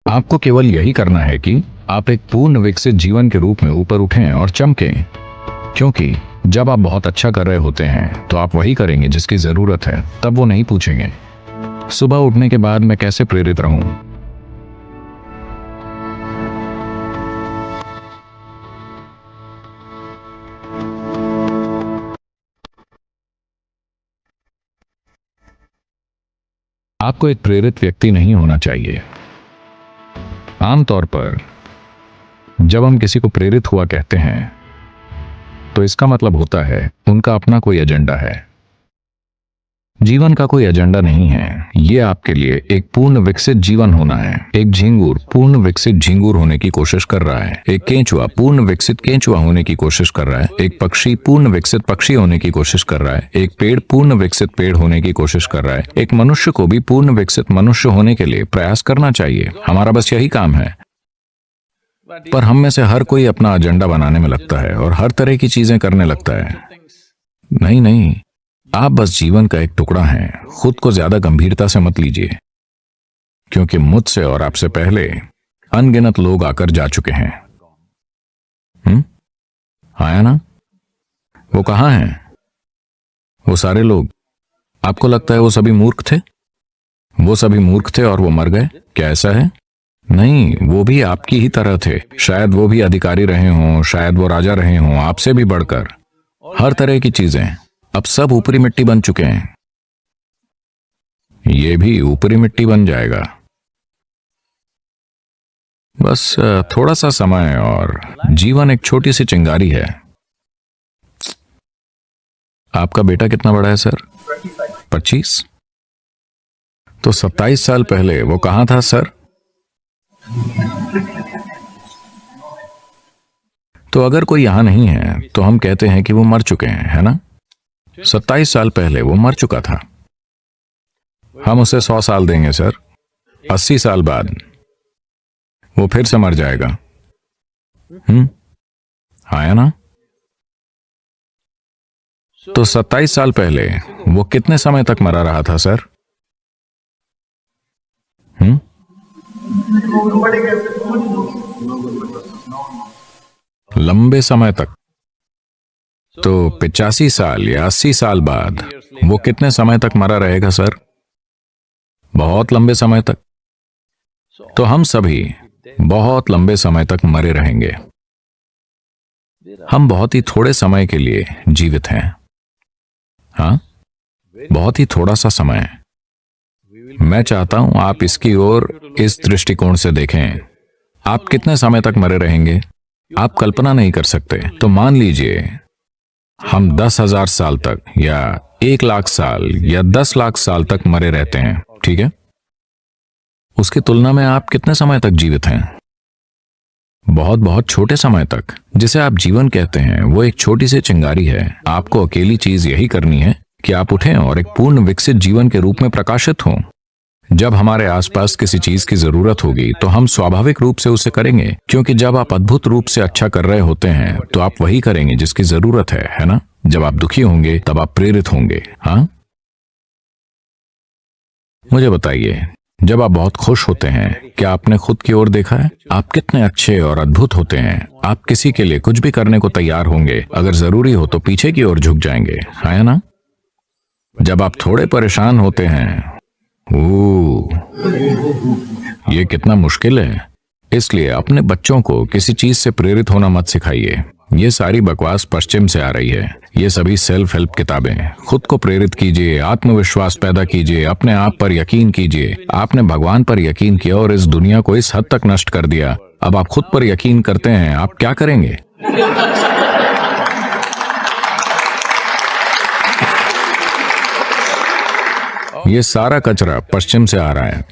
आपको केवल यही करना है कि आप एक पूर्ण विकसित जीवन के रूप में ऊपर उठें और चमकें, क्योंकि जब आप बहुत अच्छा कर रहे होते हैं तो आप वही करेंगे जिसकी जरूरत है। तब वो नहीं पूछेंगे सुबह उठने के बाद मैं कैसे प्रेरित रहूं। आपको एक प्रेरित व्यक्ति नहीं होना चाहिए। आमतौर पर जब हम किसी को प्रेरित हुआ कहते हैं तो इसका मतलब होता है उनका अपना कोई एजेंडा है। जीवन का कोई एजेंडा नहीं है। ये आपके लिए एक पूर्ण विकसित जीवन होना है। एक झींगुर पूर्ण विकसित झींगुर होने की कोशिश कर रहा है। एक केंचुआ पूर्ण विकसित केंचुआ होने की कोशिश कर रहा है। एक पक्षी पूर्ण विकसित पक्षी होने की कोशिश कर रहा है। एक पेड़ पूर्ण विकसित पेड़ होने की कोशिश कर रहा है। एक मनुष्य को भी पूर्ण विकसित मनुष्य होने के लिए प्रयास करना चाहिए। हमारा बस यही काम है। पर हम में से हर कोई अपना एजेंडा बनाने में लगता है और हर तरह की चीजें करने लगता है। नहीं नहीं, आप बस जीवन का एक टुकड़ा हैं। खुद को ज्यादा गंभीरता से मत लीजिए, क्योंकि मुझसे और आपसे पहले अनगिनत लोग आकर जा चुके हैं। आया ना? वो कहां हैं? वो सारे लोग, आपको लगता है वो सभी मूर्ख थे? वो सभी मूर्ख थे और वो मर गए? क्या ऐसा है? नहीं, वो भी आपकी ही तरह थे। शायद वो भी अधिकारी रहे हों, शायद वो राजा रहे हों, आपसे भी बढ़कर। हर तरह की चीजें। अब सब ऊपरी मिट्टी बन चुके हैं। ये भी ऊपरी मिट्टी बन जाएगा। बस थोड़ा सा समय और जीवन एक छोटी सी चिंगारी है। आपका बेटा कितना बड़ा है सर? 25। तो 27 साल पहले वो कहां था सर? तो अगर कोई यहां नहीं है तो हम कहते हैं कि वो मर चुके हैं, है ना? 27 साल पहले वो मर चुका था। हम उसे 100 साल देंगे सर। 80 साल बाद वो फिर से मर जाएगा। आया ना? तो 27 साल पहले वो कितने समय तक मरा रहा था सर? लंबे समय तक। तो 85 साल या 80 साल बाद वो कितने समय तक मरा रहेगा सर? बहुत लंबे समय तक। तो हम सभी बहुत लंबे समय तक मरे रहेंगे। हम बहुत ही थोड़े समय के लिए जीवित हैं। हाँ, बहुत ही थोड़ा सा समय। मैं चाहता हूं आप इसकी ओर इस दृष्टिकोण से देखें। आप कितने समय तक मरे रहेंगे आप कल्पना नहीं कर सकते। तो मान लीजिए हम 10,000 साल तक या 1,00,000 साल या 10 लाख साल तक मरे रहते हैं, ठीक है? उसकी तुलना में आप कितने समय तक जीवित हैं? बहुत बहुत छोटे समय तक। जिसे आप जीवन कहते हैं वो एक छोटी सी चिंगारी है। आपको अकेली चीज यही करनी है कि आप उठें और एक पूर्ण विकसित जीवन के रूप में प्रकाशित हों। जब हमारे आसपास किसी चीज की जरूरत होगी तो हम स्वाभाविक रूप से उसे करेंगे, क्योंकि जब आप अद्भुत रूप से अच्छा कर रहे होते हैं तो आप वही करेंगे जिसकी जरूरत है ना? जब आप दुखी होंगे तब आप प्रेरित होंगे। हाँ, मुझे बताइए, जब आप बहुत खुश होते हैं क्या आपने खुद की ओर देखा है? आप कितने अच्छे और अद्भुत होते हैं। आप किसी के लिए कुछ भी करने को तैयार होंगे। अगर जरूरी हो तो पीछे की ओर झुक जाएंगे, है ना? जब आप थोड़े परेशान होते हैं, ये कितना मुश्किल है। इसलिए अपने बच्चों को किसी चीज से प्रेरित होना मत सिखाइए। ये सारी बकवास पश्चिम से आ रही है। ये सभी सेल्फ हेल्प किताबें। खुद को प्रेरित कीजिए, आत्मविश्वास पैदा कीजिए, अपने आप पर यकीन कीजिए। आपने भगवान पर यकीन किया और इस दुनिया को इस हद तक नष्ट कर दिया। अब आप खुद पर यकीन करते हैं, आप क्या करेंगे? ये सारा कचरा पश्चिम से आ रहा है।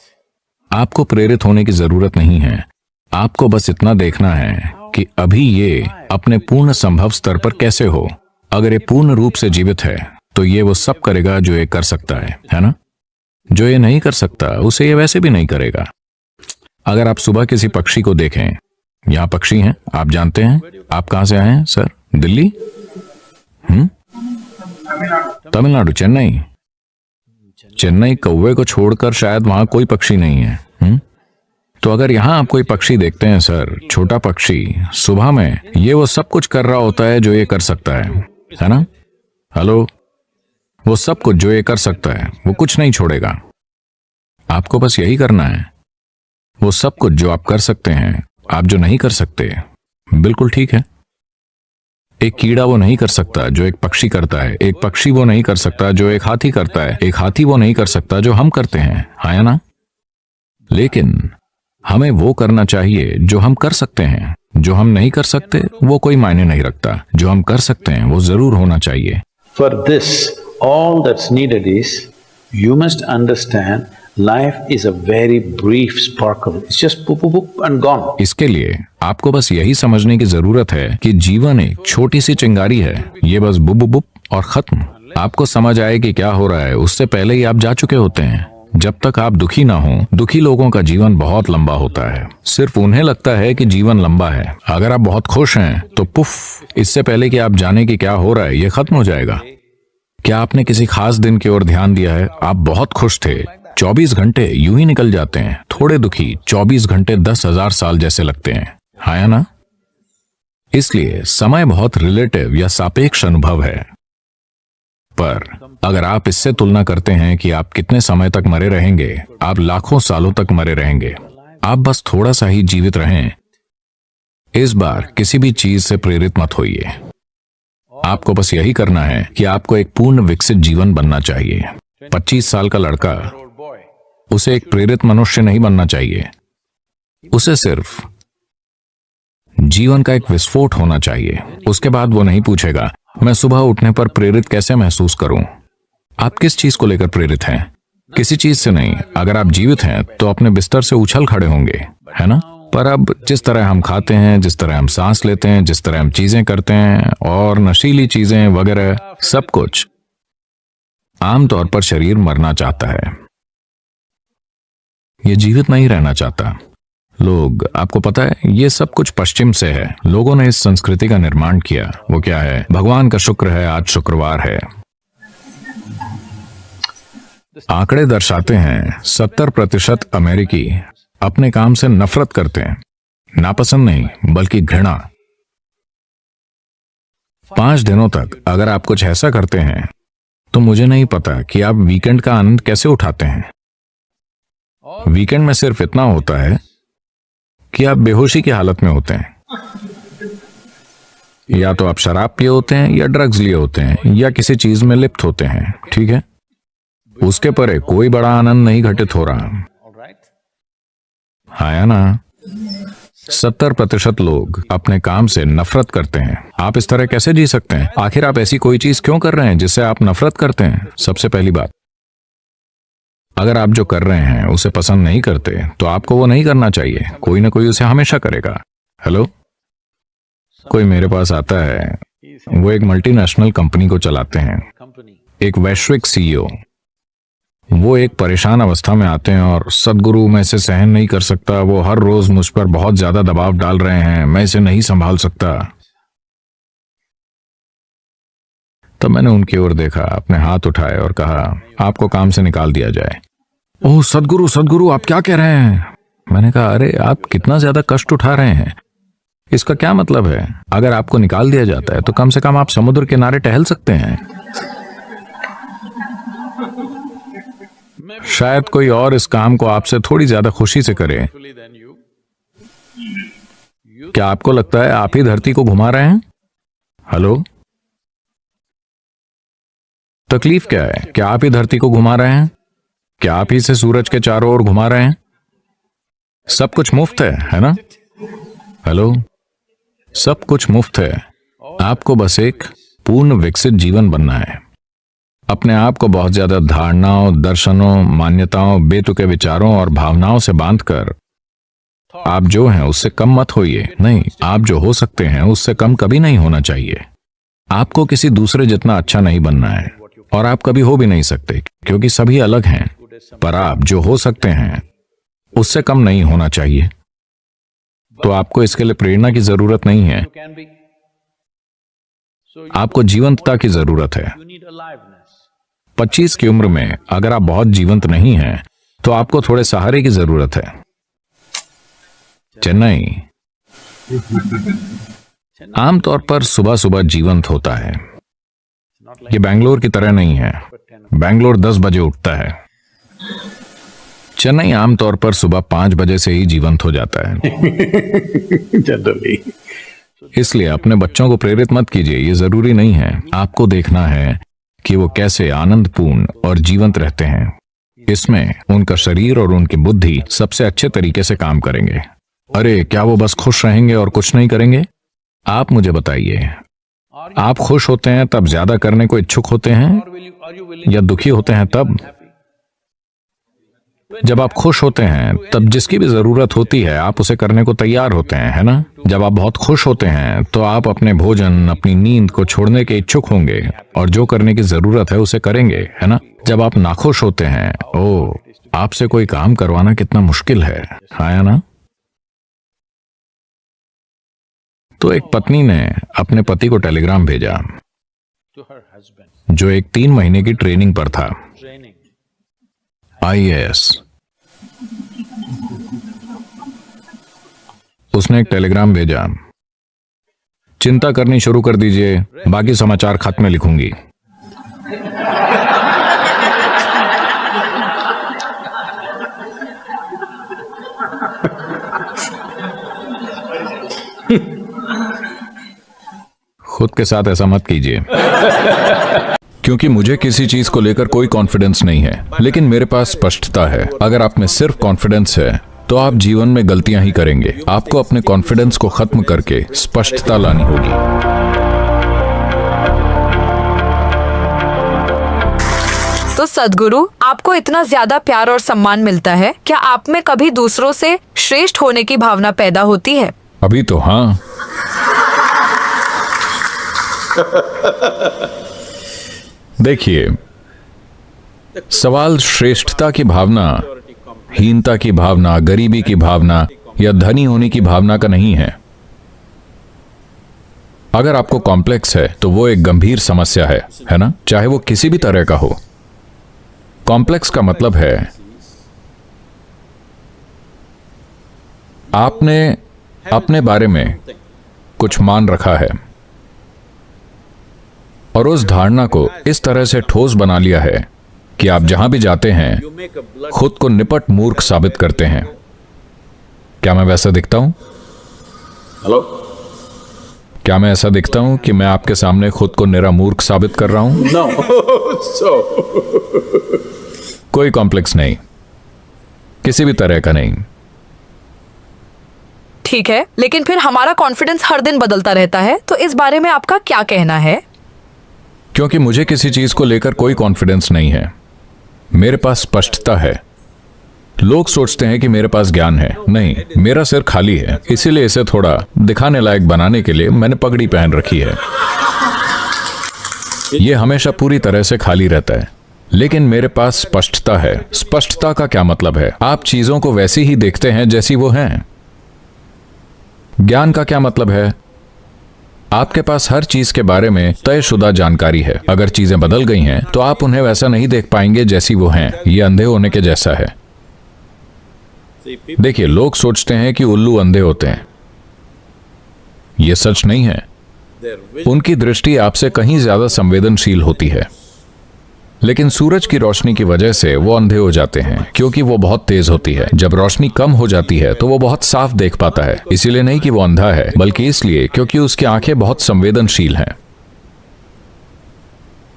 आपको प्रेरित होने की जरूरत नहीं है। आपको बस इतना देखना है कि अभी ये अपने पूर्ण संभव स्तर पर कैसे हो। अगर ये पूर्ण रूप से जीवित है तो ये वो सब करेगा जो ये कर सकता है ना? जो ये नहीं कर सकता उसे ये वैसे भी नहीं करेगा। अगर आप सुबह किसी पक्षी को देखें, यहाँ पक्षी हैं, आप जानते हैं। आप कहां से आए हैं सर? दिल्ली? तमिलनाडु, चेन्नई। चेन्नई कौवे को छोड़कर शायद वहां कोई पक्षी नहीं है। तो अगर यहां आप कोई पक्षी देखते हैं सर, छोटा पक्षी, सुबह में ये वो सब कुछ कर रहा होता है जो ये कर सकता है ना? हेलो, वो सब कुछ जो ये कर सकता है, वो कुछ नहीं छोड़ेगा। आपको बस यही करना है। वो सब कुछ जो आप कर सकते हैं, आप जो नहीं कर सकते, बिल्कुल ठीक है। एक कीड़ा वो नहीं कर सकता जो एक पक्षी करता है, एक पक्षी वो नहीं कर सकता जो एक हाथी करता है, एक हाथी वो नहीं कर सकता जो हम करते हैं, हाँ या ना? लेकिन हमें वो करना चाहिए जो हम कर सकते हैं। जो हम नहीं कर सकते वो कोई मायने नहीं रखता, जो हम कर सकते हैं वो जरूर होना चाहिए। For this, all that's needed is you must understand life is a very brief sparkle. It's just poop, poop, poop and gone. इसके लिए आपको बस यही समझने की जरूरत है कि जीवन एक छोटी सी चिंगारी है, ये बस बुप बुप बुप और खत्म। आपको समझ आए कि क्या हो रहा है उससे पहले ही आप जा चुके होते हैं। जब तक आप दुखी ना हो, दुखी लोगों का जीवन बहुत लंबा होता है। सिर्फ उन्हें लगता है कि जीवन लंबा है। अगर आप बहुत खुश हैं तो पुफ, इससे पहले कि आप जाने कि क्या हो रहा है ये खत्म हो जाएगा। क्या आपने किसी खास दिन की ओर ध्यान दिया है? आप बहुत खुश थे, 24 घंटे यूं ही निकल जाते हैं। थोड़े दुखी, 24 घंटे 10,000 साल जैसे लगते हैं, हाँ या ना? इसलिए समय बहुत रिलेटिव या सापेक्ष अनुभव है। पर अगर आप इससे तुलना करते हैं कि आप कितने समय तक मरे रहेंगे, आप लाखों सालों तक मरे रहेंगे। आप बस थोड़ा सा ही जीवित रहें। इस बार किसी भी चीज से प्रेरित मत होइए। आपको बस यही करना है कि आपको एक पूर्ण विकसित जीवन बनना चाहिए। 25 साल का लड़का, उसे एक प्रेरित मनुष्य नहीं बनना चाहिए। उसे सिर्फ जीवन का एक विस्फोट होना चाहिए। उसके बाद वो नहीं पूछेगा मैं सुबह उठने पर प्रेरित कैसे महसूस करूं। आप किस चीज को लेकर प्रेरित हैं? किसी चीज से नहीं। अगर आप जीवित हैं तो अपने बिस्तर से उछल खड़े होंगे, है ना? पर अब जिस तरह हम खाते हैं, जिस तरह हम सांस लेते हैं, जिस तरह हम चीजें करते हैं और नशीली चीजें वगैरह, सब कुछ आमतौर पर शरीर मरना चाहता है, ये जीवित नहीं रहना चाहता। लोग, आपको पता है, ये सब कुछ पश्चिम से है। लोगों ने इस संस्कृति का निर्माण किया। वो क्या है? भगवान का शुक्र है आज शुक्रवार है। आंकड़े दर्शाते हैं 70% अमेरिकी अपने काम से नफरत करते हैं। नापसंद नहीं बल्कि घृणा। 5 दिनों तक अगर आप कुछ ऐसा करते हैं तो मुझे नहीं पता कि आप वीकेंड का आनंद कैसे उठाते हैं। वीकेंड में सिर्फ इतना होता है कि आप बेहोशी की हालत में होते हैं। या तो आप शराब पिए होते हैं या ड्रग्स लिए होते हैं या किसी चीज में लिप्त होते हैं, ठीक है? उसके परे कोई बड़ा आनंद नहीं घटित हो रहा, हाँ या ना? 70% लोग अपने काम से नफरत करते हैं। आप इस तरह कैसे जी सकते हैं? आखिर आप ऐसी कोई चीज क्यों कर रहे हैं जिससे आप नफरत करते हैं? सबसे पहली बात, अगर आप जो कर रहे हैं उसे पसंद नहीं करते तो आपको वो नहीं करना चाहिए। कोई ना कोई उसे हमेशा करेगा। हेलो, कोई मेरे पास आता है, वो एक मल्टीनेशनल कंपनी को चलाते हैं, एक वैश्विक सीईओ। वो एक परेशान अवस्था में आते हैं और सदगुरु, मैं इसे सहन नहीं कर सकता, वो हर रोज मुझ पर बहुत ज्यादा दबाव डाल रहे हैं, मैं इसे नहीं संभाल सकता। तब मैंने उनकी ओर देखा, अपने हाथ उठाए और कहा आपको काम से निकाल दिया जाए। ओह सदगुरु, सदगुरु आप क्या कह रहे हैं? मैंने कहा अरे आप कितना ज्यादा कष्ट उठा रहे हैं, इसका क्या मतलब है? अगर आपको निकाल दिया जाता है तो कम से कम आप समुद्र किनारे टहल सकते हैं। शायद कोई और इस काम को आपसे थोड़ी ज्यादा खुशी से करे। क्या आपको लगता है आप ही धरती को घुमा रहे हैं? हेलो, तकलीफ क्या है? क्या आप ही धरती को घुमा रहे हैं? क्या आप ही से सूरज के चारों ओर घुमा रहे हैं? सब कुछ मुफ्त है ना? हेलो, सब कुछ मुफ्त है। आपको बस एक पूर्ण विकसित जीवन बनना है। अपने आप को बहुत ज्यादा धारणाओं, दर्शनों, मान्यताओं, बेतुके विचारों और भावनाओं से बांधकर आप जो हैं उससे कम मत होइए। नहीं, आप जो हो सकते हैं उससे कम कभी नहीं होना चाहिए। आपको किसी दूसरे जितना अच्छा नहीं बनना है और आप कभी हो भी नहीं सकते क्योंकि सभी अलग हैं। पर आप जो हो सकते हैं उससे कम नहीं होना चाहिए। तो आपको इसके लिए प्रेरणा की जरूरत नहीं है, आपको जीवंतता की जरूरत है। 25 की उम्र में अगर आप बहुत जीवंत नहीं हैं तो आपको थोड़े सहारे की जरूरत है। चेन्नई आमतौर पर सुबह सुबह जीवंत होता है। ये बैंगलोर की तरह नहीं है। बैंगलोर 10 बजे उठता है। चेन्नई आमतौर पर सुबह 5 बजे से ही जीवंत हो जाता है। जनरली इसलिए अपने बच्चों को प्रेरित मत कीजिए। ये जरूरी नहीं है। आपको देखना है कि वो कैसे आनंदपूर्ण और जीवंत रहते हैं। इसमें उनका शरीर और उनकी बुद्धि सबसे अच्छे तरीके से काम करेंगे। अरे क्या वो बस खुश रहेंगे और कुछ नहीं करेंगे? आप मुझे बताइए, आप खुश होते हैं तब ज्यादा करने को इच्छुक होते हैं या दुखी होते हैं तब? जब आप खुश होते हैं तब जिसकी भी जरूरत होती है आप उसे करने को तैयार होते हैं, है ना? जब आप बहुत खुश होते हैं तो आप अपने भोजन, अपनी नींद को छोड़ने के इच्छुक होंगे और जो करने की जरूरत है उसे करेंगे, है ना? जब आप नाखुश होते हैं, ओ, आपसे कोई काम करवाना कितना मुश्किल है ना? तो एक पत्नी ने अपने पति को टेलीग्राम भेजा जो एक 3 महीने की ट्रेनिंग पर था, IAS। उसने एक टेलीग्राम भेजा, चिंता करनी शुरू कर दीजिए, बाकी समाचार खत में लिखूंगी। खुद के साथ ऐसा मत कीजिए। क्योंकि मुझे किसी चीज को लेकर कोई कॉन्फिडेंस नहीं है, लेकिन मेरे पास स्पष्टता है। अगर आप में सिर्फ कॉन्फिडेंस है तो आप जीवन में गलतियां ही करेंगे। आपको अपने कॉन्फिडेंस को खत्म करके स्पष्टता लानी होगी। तो सद्गुरु, आपको इतना ज्यादा प्यार और सम्मान मिलता है, क्या आप में कभी दूसरों से श्रेष्ठ होने की भावना पैदा होती है? अभी तो हाँ। देखिए, सवाल श्रेष्ठता की भावना, हीनता की भावना, गरीबी की भावना या धनी होने की भावना का नहीं है। अगर आपको कॉम्प्लेक्स है तो वो एक गंभीर समस्या है ना? चाहे वो किसी भी तरह का हो। कॉम्प्लेक्स का मतलब है आपने अपने बारे में कुछ मान रखा है और उस धारणा को इस तरह से ठोस बना लिया है कि आप जहां भी जाते हैं खुद को निपट मूर्ख साबित करते हैं। क्या मैं वैसा दिखता हूं? हेलो, क्या मैं ऐसा दिखता हूं कि मैं आपके सामने खुद को निरा मूर्ख साबित कर रहा हूं? नो। कोई कॉम्प्लेक्स नहीं, किसी भी तरह का नहीं। ठीक है, लेकिन फिर हमारा कॉन्फिडेंस हर दिन बदलता रहता है, तो इस बारे में आपका क्या कहना है? क्योंकि मुझे किसी चीज को लेकर कोई कॉन्फिडेंस नहीं है। मेरे पास स्पष्टता है। लोग सोचते हैं कि मेरे पास ज्ञान है। नहीं, मेरा सिर खाली है। इसीलिए इसे थोड़ा दिखाने लायक बनाने के लिए मैंने पगड़ी पहन रखी है। यह हमेशा पूरी तरह से खाली रहता है, लेकिन मेरे पास स्पष्टता है। स्पष्टता का क्या मतलब है? आप चीजों को वैसी ही देखते हैं जैसी वो हैं। ज्ञान का क्या मतलब है? आपके पास हर चीज के बारे में तयशुदा जानकारी है। अगर चीजें बदल गई हैं तो आप उन्हें वैसा नहीं देख पाएंगे जैसी वो हैं। ये अंधे होने के जैसा है। देखिए, लोग सोचते हैं कि उल्लू अंधे होते हैं। यह सच नहीं है। उनकी दृष्टि आपसे कहीं ज्यादा संवेदनशील होती है, लेकिन सूरज की रोशनी की वजह से वो अंधे हो जाते हैं क्योंकि वो बहुत तेज होती है। जब रोशनी कम हो जाती है तो वो बहुत साफ देख पाता है। इसीलिए नहीं कि वो अंधा है, बल्कि इसलिए क्योंकि उसकी आंखें बहुत संवेदनशील हैं।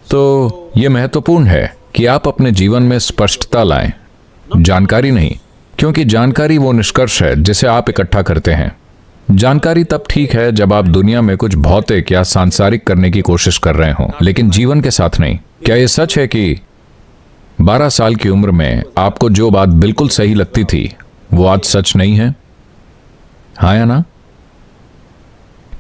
तो ये महत्वपूर्ण है कि आप अपने जीवन में स्पष्टता लाएं, जानकारी नहीं, क्योंकि जानकारी वो निष्कर्ष है जिसे आप इकट्ठा करते हैं। जानकारी तब ठीक है जब आप दुनिया में कुछ भौतिक या सांसारिक करने की कोशिश कर रहे हो, लेकिन जीवन के साथ नहीं। क्या यह सच है कि 12 साल की उम्र में आपको जो बात बिल्कुल सही लगती थी वो आज सच नहीं है? हाँ या ना?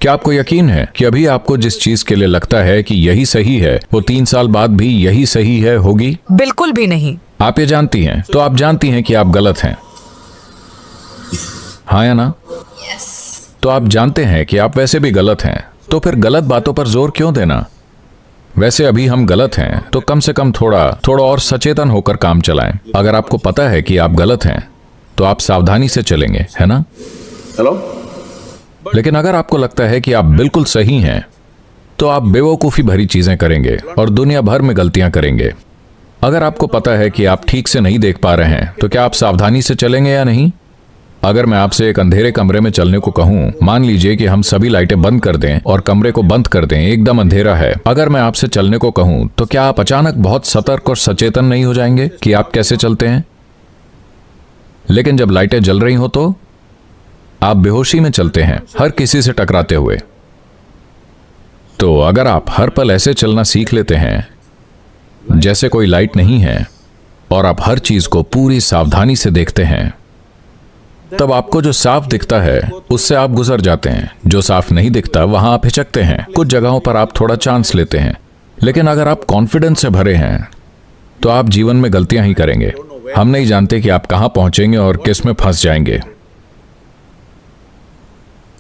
क्या आपको यकीन है कि अभी आपको जिस चीज के लिए लगता है कि यही सही है वो 3 साल बाद भी यही सही है होगी? बिल्कुल भी नहीं। आप ये जानती हैं, तो आप जानती हैं कि आप गलत हैं। हाँ या ना? तो आप जानते हैं कि आप वैसे भी गलत हैं, तो फिर गलत बातों पर जोर क्यों देना? वैसे अभी हम गलत हैं तो कम से कम थोड़ा और सचेतन होकर काम चलाएं। अगर आपको पता है कि आप गलत हैं तो आप सावधानी से चलेंगे, है ना? Hello? लेकिन अगर आपको लगता है कि आप बिल्कुल सही हैं, तो आप बेवकूफ़ी भरी चीज़ें करेंगे और दुनिया भर में गलतियां करेंगे। अगर आपको पता है कि आप ठीक से नहीं देख पा रहे हैं, तो क्या आप सावधानी से चलेंगे या नहीं? अगर मैं आपसे एक अंधेरे कमरे में चलने को कहूं, मान लीजिए कि हम सभी लाइटें बंद कर दें और कमरे को बंद कर दें, एकदम अंधेरा है। अगर मैं आपसे चलने को कहूं, तो क्या आप अचानक बहुत सतर्क और सचेतन नहीं हो जाएंगे कि आप कैसे चलते हैं? लेकिन जब लाइटें जल रही हो तो आप बेहोशी में चलते हैं, हर किसी से टकराते हुए। तो अगर आप हर पल ऐसे चलना सीख लेते हैं जैसे कोई लाइट नहीं है, और आप हर चीज को पूरी सावधानी से देखते हैं, तब आपको जो साफ दिखता है उससे आप गुजर जाते हैं। जो साफ नहीं दिखता वहां आप हिचकते हैं, कुछ जगहों पर आप थोड़ा चांस लेते हैं। लेकिन अगर आप कॉन्फिडेंस से भरे हैं, तो आप जीवन में गलतियां ही करेंगे। हम नहीं जानते कि आप कहां पहुंचेंगे और किस में फंस जाएंगे।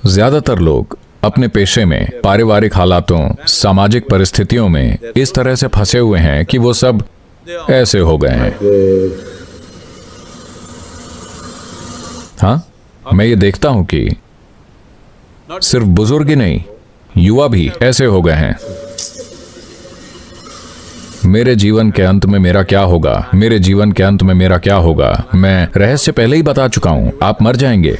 ज्यादातर लोग अपने पेशे में, पारिवारिक हालातों, सामाजिक परिस्थितियों में इस तरह से फंसे हुए हैं कि वो सब ऐसे हो गए हैं। हाँ, मैं ये देखता हूं कि सिर्फ बुजुर्ग ही नहीं, युवा भी ऐसे हो गए हैं। मेरे जीवन के अंत में मेरा क्या होगा, मेरे जीवन के अंत में मेरा क्या होगा। मैं रहस्य पहले ही बता चुका हूं, आप मर जाएंगे।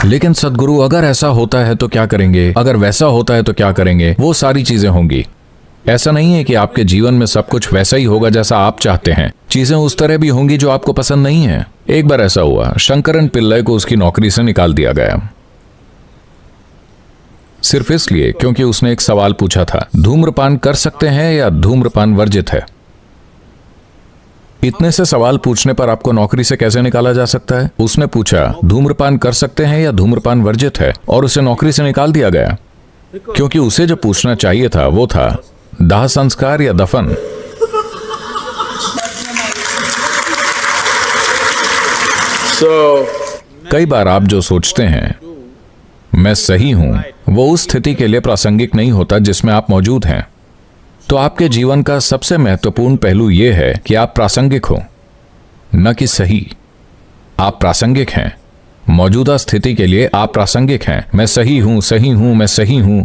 लेकिन सद्गुरु, अगर ऐसा होता है तो क्या करेंगे? अगर वैसा होता है तो क्या करेंगे? वो सारी चीजें होंगी। ऐसा नहीं है कि आपके जीवन में सब कुछ वैसा ही होगा जैसा आप चाहते हैं। चीजें उस तरह भी होंगी जो आपको पसंद नहीं है। एक बार ऐसा हुआ, शंकरन पिल्लई को उसकी नौकरी से निकाल दिया गया, सिर्फ इसलिए क्योंकि उसने एक सवाल पूछा था, धूम्रपान कर सकते हैं या धूम्रपान वर्जित है? इतने से सवाल पूछने पर आपको नौकरी से कैसे निकाला जा सकता है? उसने पूछा, धूम्रपान कर सकते हैं या धूम्रपान वर्जित है, और उसे नौकरी से निकाल दिया गया। क्योंकि उसे जो पूछना चाहिए था वो था, दाह संस्कार या दफन? कई बार आप जो सोचते हैं मैं सही हूं, वो उस स्थिति के लिए प्रासंगिक नहीं होता जिसमें आप मौजूद हैं। तो आपके जीवन का सबसे महत्वपूर्ण पहलू यह है कि आप प्रासंगिक हो, न कि सही। आप प्रासंगिक हैं। मौजूदा स्थिति के लिए आप प्रासंगिक हैं। मैं सही हूं, सही हूं, मैं सही हूं,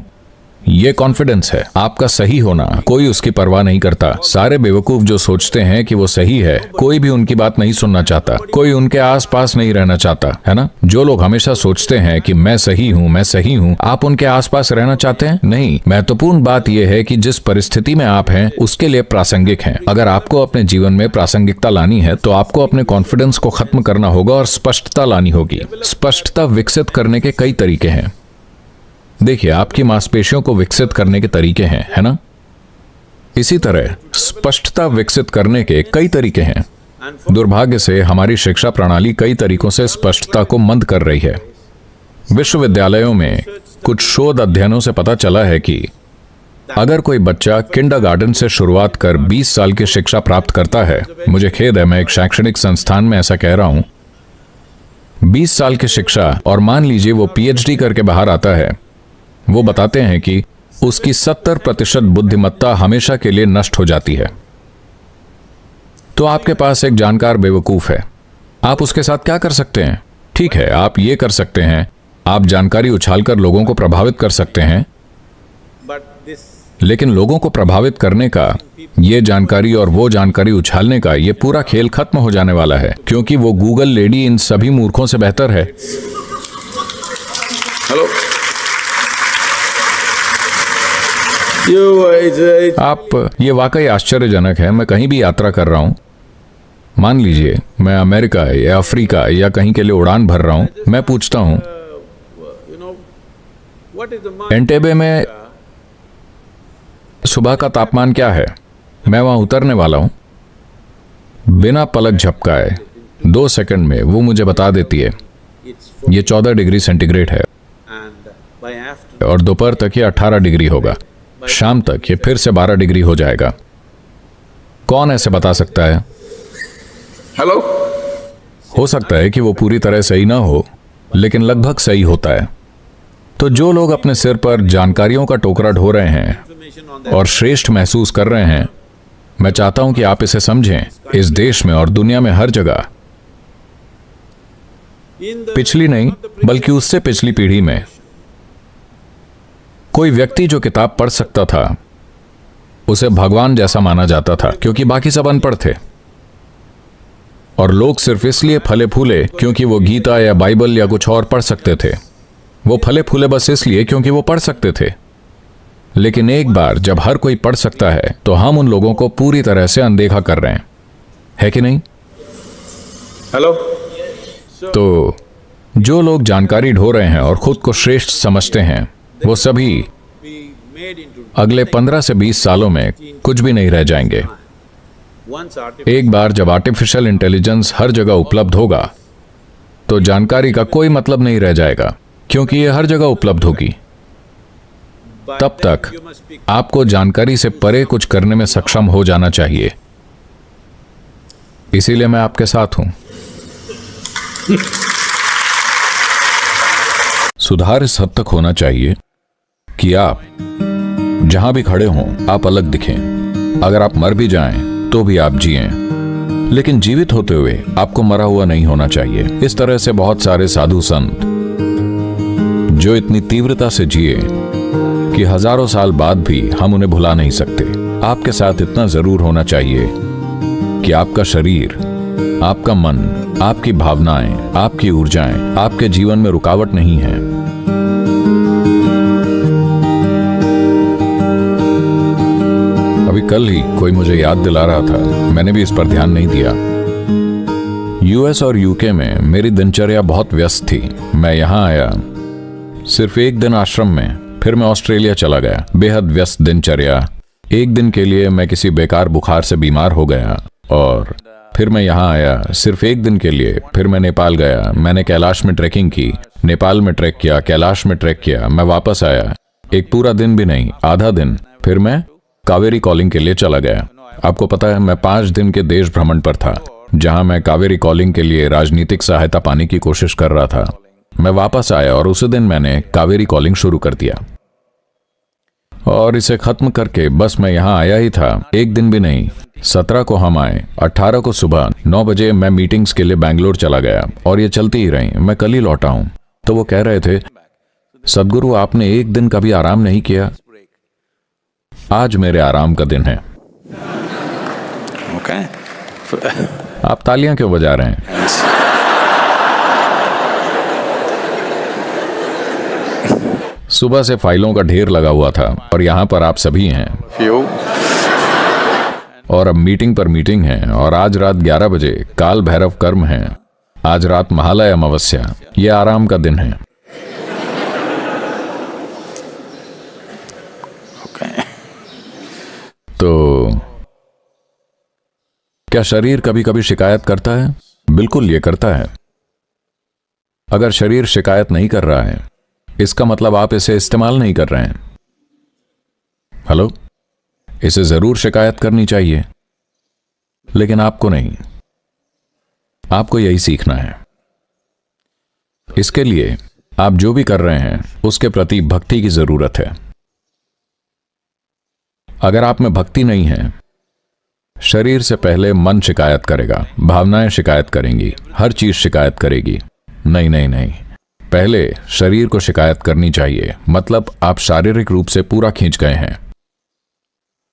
ये कॉन्फिडेंस है। आपका सही होना कोई उसकी परवाह नहीं करता। सारे बेवकूफ जो सोचते हैं कि वो सही है, कोई भी उनकी बात नहीं सुनना चाहता, कोई उनके आसपास नहीं रहना चाहता, है ना? जो लोग हमेशा सोचते हैं कि मैं सही हूं, मैं सही हूं, आप उनके आसपास रहना चाहते हैं? नहीं। महत्वपूर्ण बात यह है कि जिस परिस्थिति में आप हैं उसके लिए प्रासंगिक हैं। अगर आपको अपने जीवन में प्रासंगिकता लानी है तो आपको अपने कॉन्फिडेंस को खत्म करना होगा और स्पष्टता लानी होगी। स्पष्टता विकसित करने के कई तरीके हैं। देखिए, आपकी मांसपेशियों को विकसित करने के तरीके हैं, है ना? इसी तरह स्पष्टता विकसित करने के कई तरीके हैं। दुर्भाग्य से हमारी शिक्षा प्रणाली कई तरीकों से स्पष्टता को मंद कर रही है। विश्वविद्यालयों में कुछ शोध अध्ययनों से पता चला है कि अगर कोई बच्चा किंडरगार्टन से शुरुआत कर 20 साल की शिक्षा प्राप्त करता है, मुझे खेद है मैं एक शैक्षणिक संस्थान में ऐसा कह रहा हूं, 20 साल की शिक्षा, और मान लीजिए वो पीएचडी करके बाहर आता है, वो बताते हैं कि उसकी 70% बुद्धिमत्ता हमेशा के लिए नष्ट हो जाती है। तो आपके पास एक जानकार बेवकूफ है, आप उसके साथ क्या कर सकते हैं? ठीक है, आप ये कर सकते हैं, आप जानकारी उछालकर लोगों को प्रभावित कर सकते हैं, लेकिन लोगों को प्रभावित करने का, ये जानकारी और वो जानकारी उछालने का, ये पूरा खेल खत्म हो जाने वाला है, क्योंकि वो गूगल लेडी इन सभी मूर्खों से बेहतर है। Hello? आप, ये वाकई आश्चर्यजनक है। मैं कहीं भी यात्रा कर रहा हूं, मान लीजिए मैं अमेरिका या अफ्रीका या कहीं के लिए उड़ान भर रहा हूं, मैं पूछता हूं एंटेबे में सुबह का तापमान क्या है? मैं वहां उतरने वाला हूं, बिना पलक झपकाए 2 सेकंड में वो मुझे बता देती है ये 14 डिग्री सेंटीग्रेड है, और दोपहर तक ये 18 डिग्री होगा, शाम तक ये फिर से 12 डिग्री हो जाएगा। कौन ऐसे बता सकता है? हेलो? हो सकता है कि वो पूरी तरह सही ना हो, लेकिन लगभग सही होता है। तो जो लोग अपने सिर पर जानकारियों का टोकरा ढो रहे हैं और श्रेष्ठ महसूस कर रहे हैं, मैं चाहता हूं कि आप इसे समझें। इस देश में और दुनिया में हर जगह पिछली नहीं बल्कि उससे पिछली पीढ़ी में कोई व्यक्ति जो किताब पढ़ सकता था उसे भगवान जैसा माना जाता था, क्योंकि बाकी सब अनपढ़ थे। और लोग सिर्फ इसलिए फले फूले क्योंकि वो गीता या बाइबल या कुछ और पढ़ सकते थे। वो फले फूले बस इसलिए क्योंकि वो पढ़ सकते थे। लेकिन एक बार जब हर कोई पढ़ सकता है तो हम उन लोगों को पूरी तरह से अनदेखा कर रहे हैं, है कि नहीं? Hello? तो जो लोग जानकारी ढो रहे हैं और खुद को श्रेष्ठ समझते हैं, वो सभी अगले 15 से 20 सालों में कुछ भी नहीं रह जाएंगे। एक बार जब आर्टिफिशियल इंटेलिजेंस हर जगह उपलब्ध होगा तो जानकारी का कोई मतलब नहीं रह जाएगा, क्योंकि ये हर जगह उपलब्ध होगी। तब तक आपको जानकारी से परे कुछ करने में सक्षम हो जाना चाहिए। इसीलिए मैं आपके साथ हूं। सुधार इस हद तक होना चाहिए कि आप जहां भी खड़े हों आप अलग दिखें। अगर आप मर भी जाएं तो भी आप जिएं, लेकिन जीवित होते हुए आपको मरा हुआ नहीं होना चाहिए। इस तरह से बहुत सारे साधु संत जो इतनी तीव्रता से जिए कि हजारों साल बाद भी हम उन्हें भुला नहीं सकते। आपके साथ इतना जरूर होना चाहिए कि आपका शरीर, आपका मन, आपकी भावनाएं, आपकी ऊर्जाएं आपके जीवन में रुकावट नहीं है। अभी कल ही कोई मुझे याद दिला रहा था, मैंने भी इस पर ध्यान नहीं दिया। यूएस और यूके में मेरी दिनचर्या बहुत व्यस्त थी। मैं यहां आया सिर्फ एक दिन आश्रम में, फिर मैं ऑस्ट्रेलिया चला गया। बेहद व्यस्त दिनचर्या। एक दिन के लिए मैं किसी बेकार बुखार से बीमार हो गया और फिर मैं यहाँ आया सिर्फ एक दिन के लिए। फिर मैं नेपाल गया, मैंने कैलाश में ट्रैकिंग की, नेपाल में ट्रैक किया, कैलाश में ट्रैक किया। मैं वापस आया, एक पूरा दिन भी नहीं, आधा दिन। फिर मैं कावेरी कॉलिंग के लिए चला गया। आपको पता है मैं 5 दिन के देश भ्रमण पर था, जहां मैं कावेरी कॉलिंग के लिए राजनीतिक सहायता पाने की कोशिश कर रहा था। मैं वापस आया और उसी दिन मैंने कावेरी कॉलिंग शुरू कर दिया और इसे खत्म करके बस मैं यहां आया ही था, एक दिन भी नहीं। 17 को हम आए, 18 को सुबह 9 बजे मैं मीटिंग्स के लिए बैंगलोर चला गया और ये चलती ही रही। मैं कल ही लौटा हूं। तो वो कह रहे थे, सदगुरु आपने एक दिन का भी आराम नहीं किया। आज मेरे आराम का दिन है। Okay. आप तालियां क्यों बजा रहे हैं? सुबह से फाइलों का ढेर लगा हुआ था और यहां पर आप सभी हैं Few. और अब मीटिंग पर मीटिंग है और आज रात 11 बजे काल भैरव कर्म है। आज रात महालय अमावस्या। यह आराम का दिन है। Okay. तो क्या शरीर कभी कभी शिकायत करता है? बिल्कुल ये करता है। अगर शरीर शिकायत नहीं कर रहा है इसका मतलब आप इसे इस्तेमाल नहीं कर रहे हैं। हेलो, इसे जरूर शिकायत करनी चाहिए, लेकिन आपको नहीं। आपको यही सीखना है। इसके लिए आप जो भी कर रहे हैं उसके प्रति भक्ति की जरूरत है। अगर आप में भक्ति नहीं है, शरीर से पहले मन शिकायत करेगा, भावनाएं शिकायत करेंगी, हर चीज शिकायत करेगी। नहीं नहीं नहीं, पहले शरीर को शिकायत करनी चाहिए, मतलब आप शारीरिक रूप से पूरा खींच गए हैं।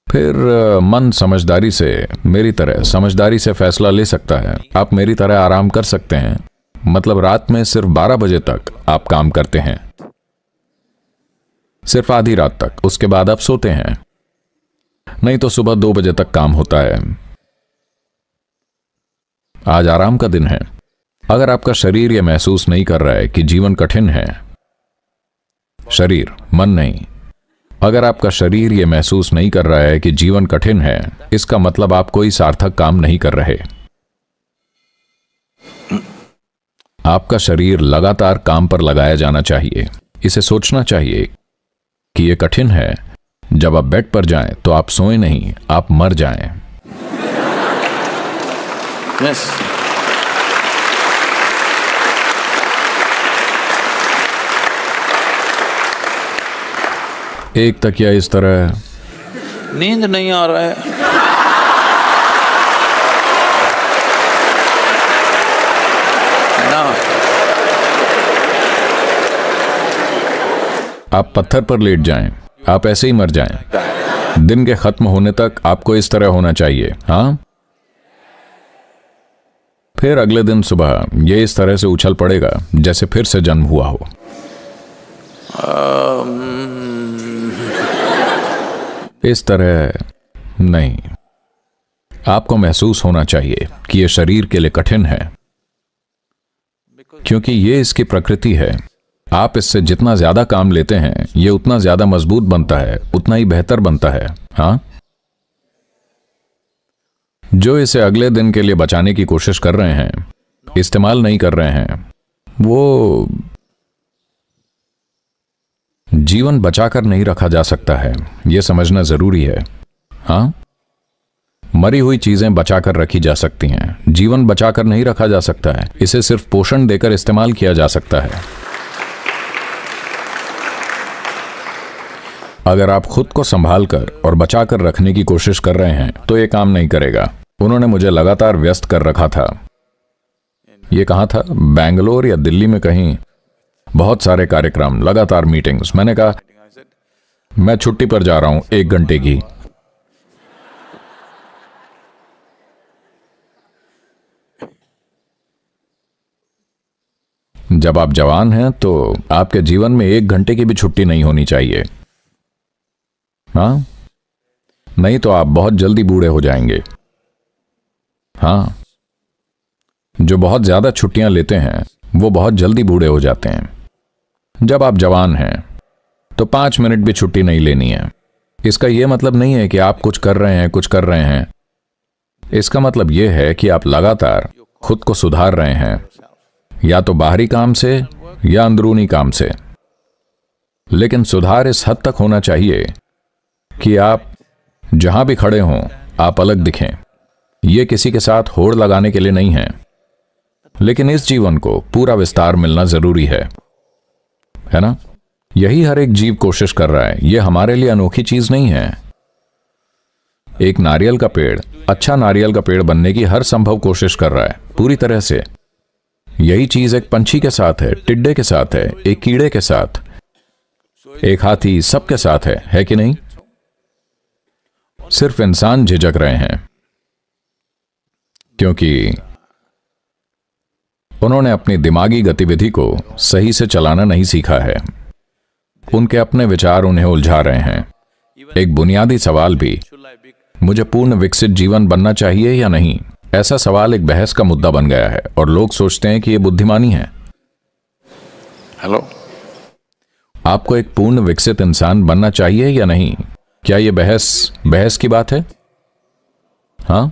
फिर मन समझदारी से, मेरी तरह समझदारी से फैसला ले सकता है। आप मेरी तरह आराम कर सकते हैं, मतलब रात में सिर्फ 12 बजे तक आप काम करते हैं, सिर्फ आधी रात तक। उसके बाद आप सोते हैं, नहीं तो सुबह 2 बजे तक काम होता है। आज आराम का दिन है। अगर आपका शरीर यह महसूस नहीं कर रहा है कि जीवन कठिन है, शरीर, मन नहीं, अगर आपका शरीर यह महसूस नहीं कर रहा है कि जीवन कठिन है, इसका मतलब आप कोई सार्थक काम नहीं कर रहे। आपका शरीर लगातार काम पर लगाया जाना चाहिए। इसे सोचना चाहिए कि यह कठिन है। जब आप बेड पर जाएं तो आप सोए नहीं, आप मर जाएं। Yes. एक तकिया इस तरह, नींद नहीं आ रहा है। ना आप पत्थर पर लेट जाएं, आप ऐसे ही मर जाएं। दिन के खत्म होने तक आपको इस तरह होना चाहिए। हाँ, फिर अगले दिन सुबह ये इस तरह से उछल पड़ेगा जैसे फिर से जन्म हुआ हो। इस तरह नहीं, आपको महसूस होना चाहिए कि यह शरीर के लिए कठिन है, क्योंकि ये इसकी प्रकृति है। आप इससे जितना ज्यादा काम लेते हैं ये उतना ज्यादा मजबूत बनता है, उतना ही बेहतर बनता है। हाँ, जो इसे अगले दिन के लिए बचाने की कोशिश कर रहे हैं, इस्तेमाल नहीं कर रहे हैं, वो जीवन बचाकर नहीं रखा जा सकता है। यह समझना जरूरी है। हाँ, मरी हुई चीजें बचाकर रखी जा सकती हैं, जीवन बचाकर नहीं रखा जा सकता है। इसे सिर्फ पोषण देकर इस्तेमाल किया जा सकता है। अगर आप खुद को संभालकर और बचाकर रखने की कोशिश कर रहे हैं तो यह काम नहीं करेगा। उन्होंने मुझे लगातार व्यस्त कर रखा था। यह कहाँ था? बेंगलोर या दिल्ली में कहीं। बहुत सारे कार्यक्रम, लगातार मीटिंग्स। मैंने कहा मैं छुट्टी पर जा रहा हूं 1 घंटे की। जब आप जवान हैं तो आपके जीवन में 1 घंटे की भी छुट्टी नहीं होनी चाहिए। हाँ, नहीं तो आप बहुत जल्दी बूढ़े हो जाएंगे। हाँ, जो बहुत ज्यादा छुट्टियां लेते हैं वो बहुत जल्दी बूढ़े हो जाते हैं। जब आप जवान हैं तो 5 मिनट भी छुट्टी नहीं लेनी है। इसका यह मतलब नहीं है कि आप कुछ कर रहे हैं। इसका मतलब यह है कि आप लगातार खुद को सुधार रहे हैं, या तो बाहरी काम से या अंदरूनी काम से। लेकिन सुधार इस हद तक होना चाहिए कि आप जहां भी खड़े हों आप अलग दिखें। यह किसी के साथ होड़ लगाने के लिए नहीं है, लेकिन इस जीवन को पूरा विस्तार मिलना जरूरी है ना? यही हर एक जीव कोशिश कर रहा है। यह हमारे लिए अनोखी चीज नहीं है। एक नारियल का पेड़ अच्छा नारियल का पेड़ बनने की हर संभव कोशिश कर रहा है, पूरी तरह से। यही चीज एक पंछी के साथ है, टिड्डे के साथ है, एक कीड़े के साथ, एक हाथी, सबके साथ है कि नहीं? सिर्फ इंसान झिझक रहे हैं क्योंकि उन्होंने अपनी दिमागी गतिविधि को सही से चलाना नहीं सीखा है। उनके अपने विचार उन्हें उलझा रहे हैं। एक बुनियादी सवाल भी, मुझे पूर्ण विकसित जीवन बनना चाहिए या नहीं, ऐसा सवाल एक बहस का मुद्दा बन गया है और लोग सोचते हैं कि यह बुद्धिमानी है। हेलो, आपको एक पूर्ण विकसित इंसान बनना चाहिए या नहीं? क्या यह बहस की बात है? हाँ,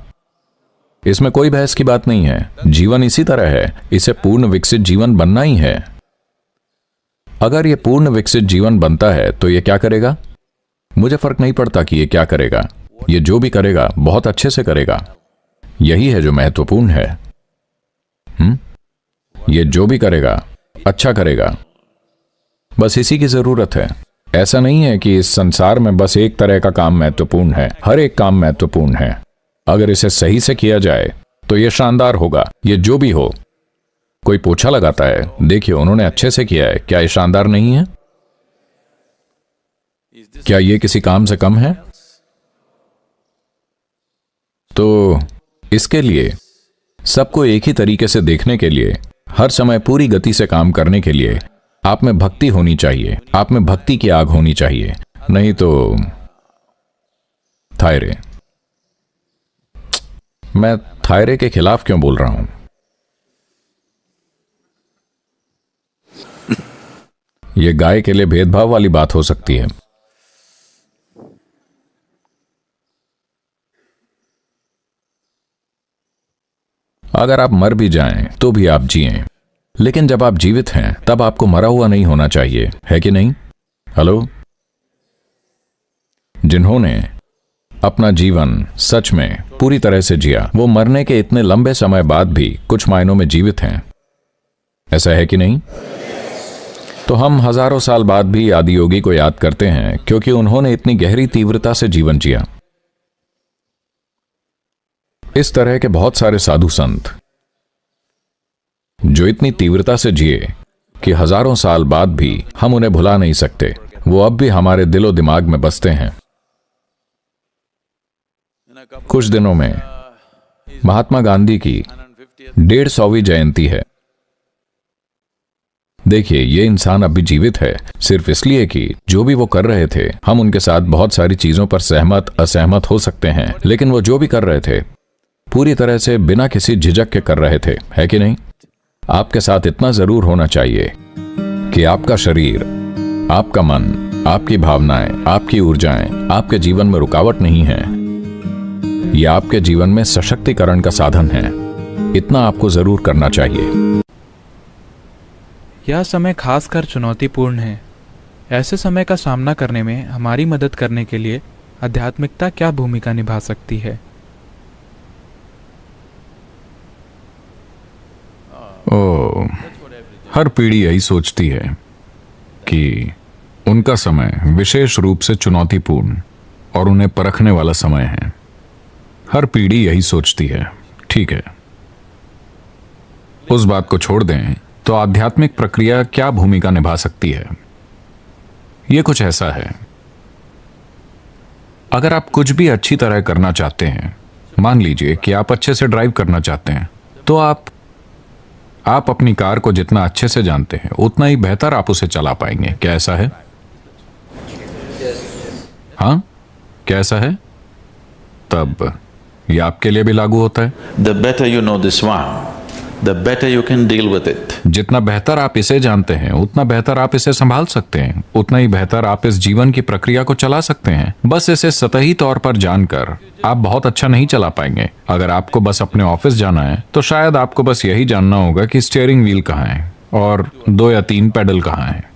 इसमें कोई बहस की बात नहीं है। जीवन इसी तरह है, इसे पूर्ण विकसित जीवन बनना ही है। अगर यह पूर्ण विकसित जीवन बनता है तो यह क्या करेगा? मुझे फर्क नहीं पड़ता कि यह क्या करेगा। यह जो भी करेगा बहुत अच्छे से करेगा। यही है जो महत्वपूर्ण है। यह जो भी करेगा अच्छा करेगा, बस इसी की जरूरत है। ऐसा नहीं है कि इस संसार में बस एक तरह का काम महत्वपूर्ण है। हर एक काम महत्वपूर्ण है। अगर इसे सही से किया जाए तो यह शानदार होगा। यह जो भी हो, कोई पोछा लगाता है, देखिए उन्होंने अच्छे से किया है, क्या यह शानदार नहीं है? क्या यह किसी काम से कम है? तो इसके लिए सबको एक ही तरीके से देखने के लिए, हर समय पूरी गति से काम करने के लिए आप में भक्ति होनी चाहिए। आप में भक्ति की आग होनी चाहिए, नहीं तो थायरे। मैं थायरे के खिलाफ क्यों बोल रहा हूं? यह गाय के लिए भेदभाव वाली बात हो सकती है। अगर आप मर भी जाएं तो भी आप जिएं, लेकिन जब आप जीवित हैं तब आपको मरा हुआ नहीं होना चाहिए, है कि नहीं? हेलो, जिन्होंने अपना जीवन सच में पूरी तरह से जिया, वो मरने के इतने लंबे समय बाद भी कुछ मायनों में जीवित हैं, ऐसा है कि नहीं? तो हम हजारों साल बाद भी आदियोगी को याद करते हैं क्योंकि उन्होंने इतनी गहरी तीव्रता से जीवन जिया। इस तरह के बहुत सारे साधु संत जो इतनी तीव्रता से जिए कि हजारों साल बाद भी हम उन्हें भुला नहीं सकते। वो अब भी हमारे दिलो दिमाग में बसते हैं। कुछ दिनों में महात्मा गांधी की 150वीं जयंती है। देखिए, ये इंसान अब भी जीवित है सिर्फ इसलिए कि जो भी वो कर रहे थे, हम उनके साथ बहुत सारी चीजों पर सहमत असहमत हो सकते हैं, लेकिन वो जो भी कर रहे थे पूरी तरह से बिना किसी झिझक के कर रहे थे, है कि नहीं? आपके साथ इतना जरूर होना चाहिए कि आपका शरीर, आपका मन, आपकी भावनाएं, आपकी ऊर्जाएं आपके जीवन में रुकावट नहीं है। ये आपके जीवन में सशक्तिकरण का साधन है। इतना आपको जरूर करना चाहिए। यह समय खासकर चुनौतीपूर्ण है। ऐसे समय का सामना करने में हमारी मदद करने के लिए आध्यात्मिकता क्या भूमिका निभा सकती है? हर पीढ़ी यही सोचती है कि उनका समय विशेष रूप से चुनौतीपूर्ण और उन्हें परखने वाला समय है। हर पीढ़ी यही सोचती है। ठीक है, उस बात को छोड़ दें तो आध्यात्मिक प्रक्रिया क्या भूमिका निभा सकती है? यह कुछ ऐसा है, अगर आप कुछ भी अच्छी तरह करना चाहते हैं, मान लीजिए कि आप अच्छे से ड्राइव करना चाहते हैं, तो आप अपनी कार को जितना अच्छे से जानते हैं उतना ही बेहतर आप उसे चला पाएंगे। क्या ऐसा है? हाँ, क्या ऐसा है? तब यह आपके लिए भी लागू होता है। The better you know this one, the better you can deal with it. जितना बेहतर आप इसे जानते हैं उतना बेहतर आप इसे संभाल सकते हैं, उतना ही बेहतर आप इस जीवन की प्रक्रिया को चला सकते हैं। बस इसे सतही तौर पर जानकर आप बहुत अच्छा नहीं चला पाएंगे। अगर आपको बस अपने ऑफिस जाना है तो शायद आपको बस यही जानना होगा कि स्टीयरिंग व्हील कहाँ है और 2 या 3 पेडल कहाँ है।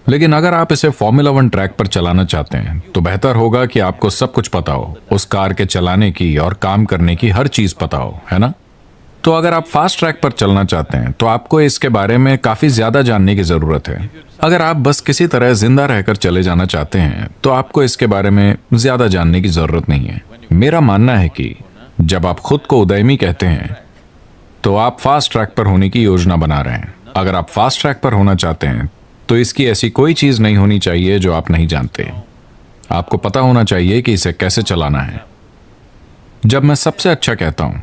लेकिन अगर आप इसे फॉर्मूला 1 ट्रैक पर चलाना चाहते हैं तो बेहतर होगा कि आपको सब कुछ पता हो, उस कार के चलाने की और काम करने की हर चीज पता हो, है ना? तो अगर आप फास्ट ट्रैक पर चलना चाहते हैं तो आपको इसके बारे में काफी ज्यादा जानने की जरूरत है। अगर आप बस किसी तरह जिंदा रहकर चले जाना चाहते हैं तो आपको इसके बारे में ज्यादा जानने की जरूरत नहीं है। मेरा मानना है कि जब आप खुद को उदयमी कहते हैं तो आप फास्ट ट्रैक पर होने की योजना बना रहे हैं। अगर आप फास्ट ट्रैक पर होना चाहते हैं तो इसकी ऐसी कोई चीज नहीं होनी चाहिए जो आप नहीं जानते। आपको पता होना चाहिए कि इसे कैसे चलाना है। जब मैं सबसे अच्छा कहता हूं,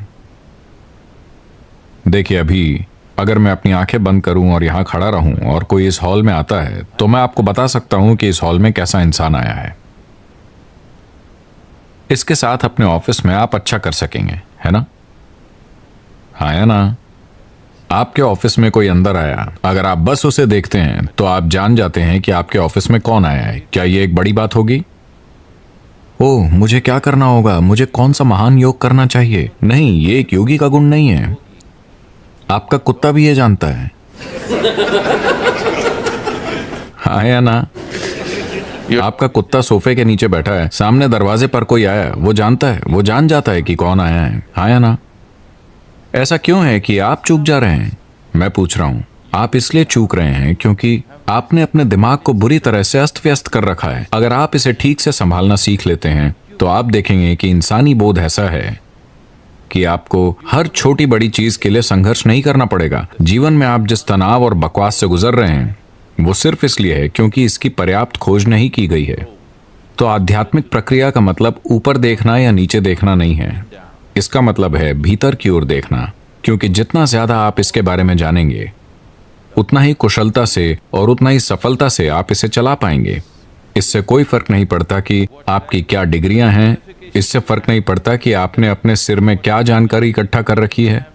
देखिए, अभी अगर मैं अपनी आंखें बंद करूं और यहां खड़ा रहूं और कोई इस हॉल में आता है तो मैं आपको बता सकता हूं कि इस हॉल में कैसा इंसान आया है। इसके साथ अपने ऑफिस में आप अच्छा कर सकेंगे, है ना? हाँ या ना? आपके ऑफिस में कोई अंदर आया, अगर आप बस उसे देखते हैं तो आप जान जाते हैं कि आपके ऑफिस में कौन आया है। क्या ये एक बड़ी बात होगी? ओह, मुझे क्या करना होगा, मुझे कौन सा महान योग करना चाहिए? नहीं, ये एक योगी का गुण नहीं है। आपका कुत्ता भी ये जानता है। हाँ या ना? आपका कुत्ता सोफे के नीचे बैठा है, सामने दरवाजे पर कोई आया, वो जानता है, वो जान जाता है कि कौन आया है। हाँ या ना? ऐसा क्यों है कि आप चूक जा रहे हैं? मैं पूछ रहा हूं, आप इसलिए चूक रहे हैं क्योंकि आपने अपने दिमाग को बुरी तरह से अस्त व्यस्त कर रखा है। अगर आप इसे ठीक से संभालना सीख लेते हैं तो आप देखेंगे कि इंसानी बोध ऐसा है कि आपको हर छोटी बड़ी चीज के लिए संघर्ष नहीं करना पड़ेगा। जीवन में आप जिस तनाव और बकवास से गुजर रहे हैं वो सिर्फ इसलिए है क्योंकि इसकी पर्याप्त खोज नहीं की गई है। तो आध्यात्मिक प्रक्रिया का मतलब ऊपर देखना या नीचे देखना नहीं है, इसका मतलब है भीतर की ओर देखना। क्योंकि जितना ज्यादा आप इसके बारे में जानेंगे उतना ही कुशलता से और उतना ही सफलता से आप इसे चला पाएंगे। इससे कोई फर्क नहीं पड़ता कि आपकी क्या डिग्रियां हैं, इससे फर्क नहीं पड़ता कि आपने अपने सिर में क्या जानकारी इकट्ठा कर रखी है।